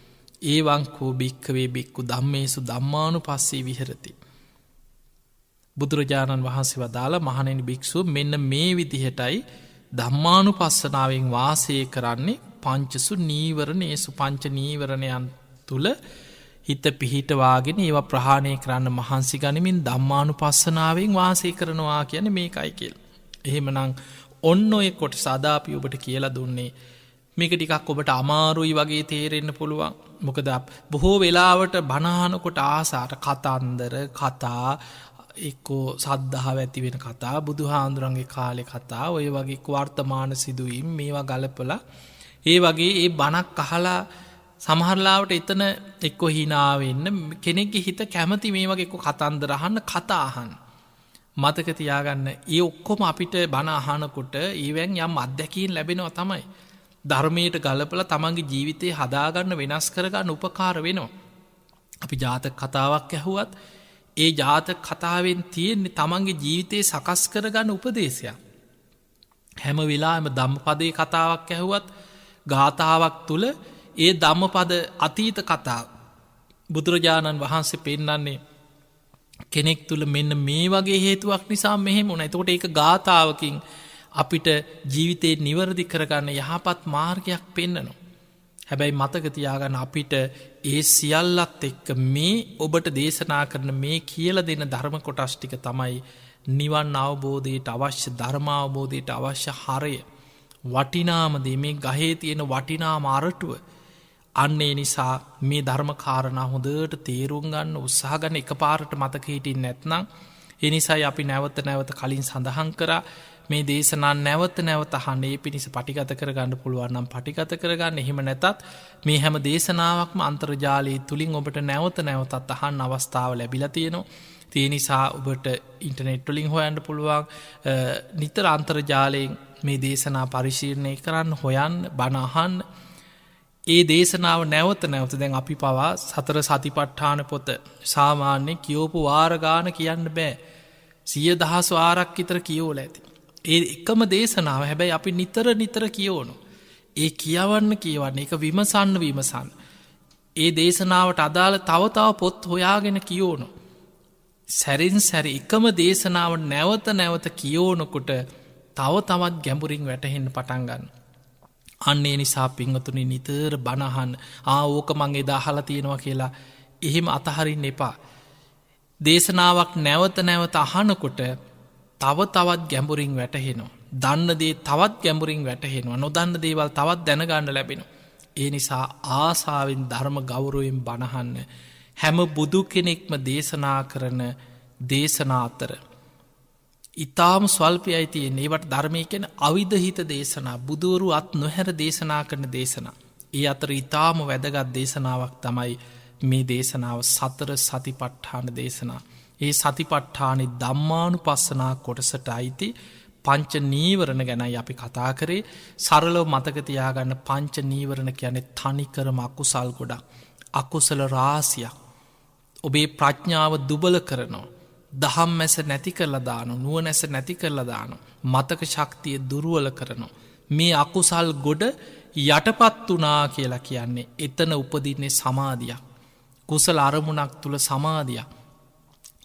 ඒවංකෝ භික්කවේ බික්කු ධම්මේසු ධම්මානුපස්සී විහෙරති. බුදුරජාණන් වහන්සේ වදාලා මහණෙනි භික්ෂුව මෙන්න මේ විදිහටයි ධම්මානුපස්සනාවෙන් වාසය කරන්නේ පංචසු නීවරණේසු පංච නීවරණයන් තුල හිත පිහිටවාගෙන ඒවා ප්‍රහාණය කරන්න මහන්සි ගනිමින් ධම්මානුපස්සනාවෙන් වාසය කරනවා කියන්නේ මේකයි කියලා. එහෙමනම් ඔන්න ඔය කොටස අද අපි ඔබට කියලා දුන්නේ. මේක ටිකක් ඔබට අමාරුයි වගේ තේරෙන්න පුළුවන්. මොකද බොහෝ වෙලාවට බණ අහනකොට ආසාට කතන්දර කතා එක්කෝ සද්ධාව ඇති වෙන කතා බුදුහාඳුරන්ගේ කාලේ කතා ඔය වගේ වර්තමාන සිදුවීම් මේවා ගලපලා ඒ වගේ ඒ බණක් අහලා සමහරලාවට එතන එක්කෝ hina වෙන්න කෙනෙක්ගේ හිත කැමති මේ වගේ එක්කෝ කතන්දර අහන්න කතා අහන්න. මතක තියාගන්න ඒ ඔක්කොම අපිට බණ අහනකොට ඊවෙන් යම් අත්දැකීම් ලැබෙනවා තමයි. ධර්මයට ගලපලා තමන්ගේ ජීවිතේ හදාගන්න වෙනස් කරගන්න උපකාර වෙනවා. අපි ජාතක කතාවක් ඇහුවත් ඒ ජාතක කතාවෙන් තියෙන්නේ තමන්ගේ ජීවිතේ සකස් කරගන්න උපදේශයක්. හැම වෙලාවෙම ධම්මපදයේ කතාවක් ඇහුවත් ගාථාවක් තුල ඒ ධම්මපද අතීත කතාව බුදුරජාණන් වහන්සේ පෙන්නන්නේ කෙනෙක් තුල මෙන්න මේ වගේ හේතුවක් නිසා මෙහෙම වුණා. එතකොට ඒක ගාථාවකින් අපිට ජීවිතේ නිවැරදි කරගන්න යහපත් මාර්ගයක් පෙන්නනවා. හැබැයි මතක තියාගන්න අපිට ඒ සියල්ලත් එක්ක මේ ඔබට දේශනා කරන මේ කියලා දෙන ධර්ම කොටස් ටික තමයි නිවන් අවබෝධයට අවශ්‍ය ධර්ම අවබෝධයට අවශ්‍ය හරය. වටිනාම දේ මේ ගහේ තියෙන වටිනාම අරටුව. අන්න ඒ නිසා මේ ධර්ම කාරණා හොඳට තේරුම් ගන්න උත්සාහ ගන්න එකපාරට මතක හිටින්නේ නැත්නම් ඒ නිසායි අපි නැවත නැවත කලින් සඳහන් කරා මේ දේශනා නැවත නැවත අහන්න ඒ පිණිස පටිගත කරගන්න පුළුවන් නම් පටිගත කරගන්න. එහෙම නැතත් මේ හැම දේශනාවක්ම අන්තර්ජාලය තුලින් ඔබට නැවත නැවතත් අහන්න අවස්ථාව ලැබිලා තියෙනවා. ඒ නිසා ඔබට ඉන්ටර්නෙට් වලින් හොයන්න පුළුවන්. නිතර අන්තර්ජාලයෙන් මේ දේශනා පරිශීලනය කරන්න හොයන්න බණ අහන්න. ඒ දේශනාව නැවත නැවත දැන් අපි පවා සතර සතිපට්ඨාන පොත සාමාන්‍යයෙන් කියවපු වාර ගාන කියන්න බෑ. 100,000 වාරක් විතර කියවලා ඇති. ඒ එකම දේශනාව හැබැයි අපි නිතර කියවනවා. ඒ කියවන්න ඒක විමසන්න. ඒ දේශනාවට අදාළ තව පොත් හොයාගෙන කියවනවා. සැරින් සැරි එකම දේශනාව නැවත නැවත කියවනකොට තව තවත් ගැඹුරින් වැටහෙන්න පටන් ගන්නවා. අන්නේ නිසා පිංගතුනි නිතර බණහන් ඕක මං එදා අහලා තියෙනවා කියලා එහෙම අතහරින්න එපා. දේශනාවක් නැවත නැවත අහනකොට තව තවත් ගැඹුරින් වැටහෙනවා. දන්න දේ තවත් ගැඹුරින් වැටහෙනවා. නොදන්න දේවල් තවත් දැනගන්න ලැබෙනවා. ඒ නිසා ආසාවෙන් ධර්ම ගෞරවයෙන් බණහන්න හැම බුදු කෙනෙක්ම දේශනා කරන දේශනා අතර ඉතාම ස්වල්පයයි තියෙන ඒවට ධර්මය කියන අවිධහිත දේශනා බුදුවරු අත් නොහැර දේශනා කරන දේශනා. ඒ අතර ඉතාම වැදගත් දේශනාවක් තමයි මේ දේශනාව සතර සතිපට්ඨාන දේශනා. ඒ සතිපට්ඨානෙ ධම්මානුපස්සනා කොටසට අයිති පංච නීවරණ ගැනයි අපි කතා කරේ. සරලව මතක තියාගන්න පංච නීවරණ කියන්නේ තනිකරම අකුසල් ගොඩක්. අකුසල රාශියක්. ඔබේ ප්‍රඥාව දුබල කරනවා. දහම් මැස නැති කරලා දානවා. නුවණැස නැති කරලා දානවා. මතක ශක්තිය දුර්වල කරනවා. මේ අකුසල් ගොඩ යටපත් වුණා කියලා කියන්නේ එතන උපදින්නේ සමාධියක්. කුසල අරමුණක් තුල සමාධියක්.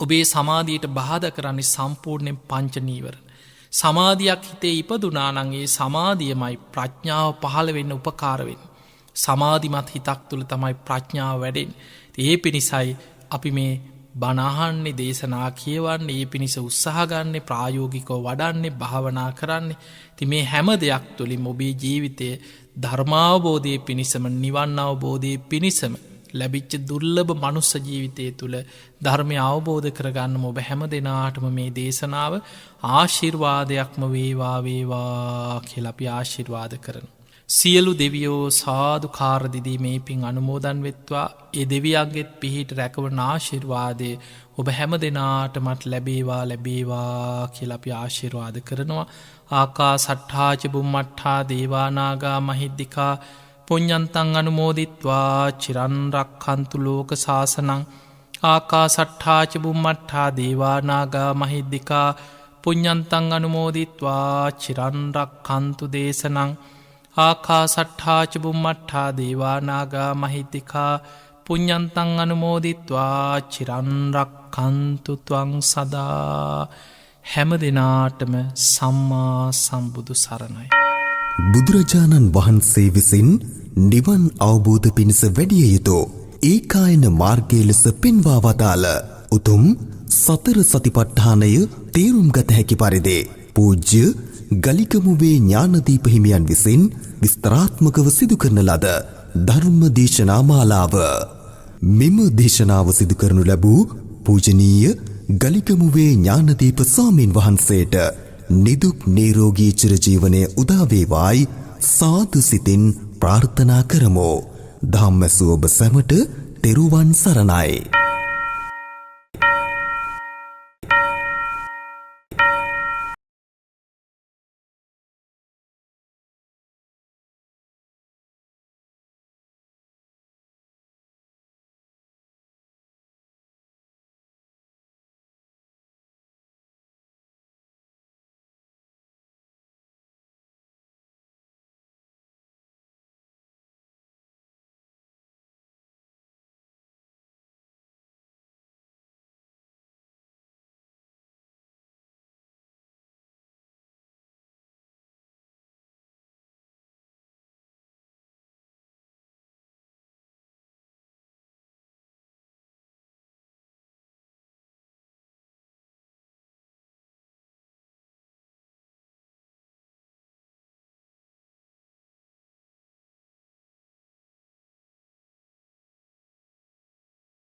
ඔබේ සමාධියට බාධා කරන්නේ සම්පූර්ණයෙන් පංච නීවරණ. සමාධියක් හිතේ ඉපදුනා නම් ඒ සමාධියමයි ප්‍රඥාව පහළ වෙන්න උපකාර වෙන්නේ. සමාධිමත් හිතක් තුල තමයි ප්‍රඥාව වැඩෙන්නේ. ඒ පිණිසයි අපි මේ බණ අහන්නේ දේශනා කියවන්නේ ඒ පිණිස උත්සාහ ගන්න ප්‍රායෝගිකව වඩන්නේ භාවනා කරන්නේ. ඉතින් මේ හැම දෙයක් තුළින් ඔබේ ජීවිතයේ ධර්මාවබෝධයේ පිණිසම නිවන් අවබෝධයේ පිණිසම ලැබිච්ච දුර්ලභ මනුස්ස ජීවිතය තුළ ධර්මය අවබෝධ කරගන්න ඔබ හැම දෙනාටම මේ දේශනාව ආශිර්වාදයක්ම වේවා වේවා කියලා අපි ආශිර්වාද කරනවා. සියලු දෙවියෝ සාදුකාර දිදී මේ පින් අනුමෝදන් වෙත්වා. ඒ දෙවියන්ගේත් පිහිට රැකවන ආශිර්වාදය ඔබ හැම දෙනාටමත් ලැබේවා ලැබේවා කියලා අපි ආශිර්වාද කරනවා. ආකාසට්ඨා ච බුම්මට්ඨා දේවා නාග මහිද්దికා පුඤ්ඤන්තං අනුමෝදිත්වා චිරන් රක්ඛන්තු ලෝක සාසනං. ආකාසට්ඨා ච බුම්මට්ඨා දේවා නාග මහිද්దికා පුඤ්ඤන්තං අනුමෝදිත්වා චිරන් රක්ඛන්තු දේශනං. ආකාසට්ඨා ච බුම්මට්ඨා දේවා නාග මහිද්దికා පුඤ්ඤන්තං අනුමෝදිත්වා චිරන් රක්ඛන්තු ත්වං සදා. හැම දිනාටම සම්මා සම්බුදු සරණයි. බුදුරජාණන් වහන්සේ විසින් නිවන් අවබෝධ පිණිස වැඩිය යුතු ඒකායන මාර්ගය ලෙස පෙන්වා වදාළ උතුම් සතර සතිපට්ඨානය තේරුම් ගත හැකි පරිදි පූජ්‍ය ගලිකමුවේ ඥානදීප හිමියන් විසින් විස්තරාත්මකව සිදු කරන ලද ධර්ම දේශනා මාලාව. මෙම දේශනාව සිදු කරනු ලැබූ පූජනීය ගලිකමුවේ ඥානදීප ස්වාමීන් වහන්සේට නිදුක් නිරෝගී චිරජීවනයේ උදා වේවායි සාදු සිතින් ප්‍රාර්ථනා කරමු. ධම්මසුව ඔබ සැමට තෙරුවන් සරණයි.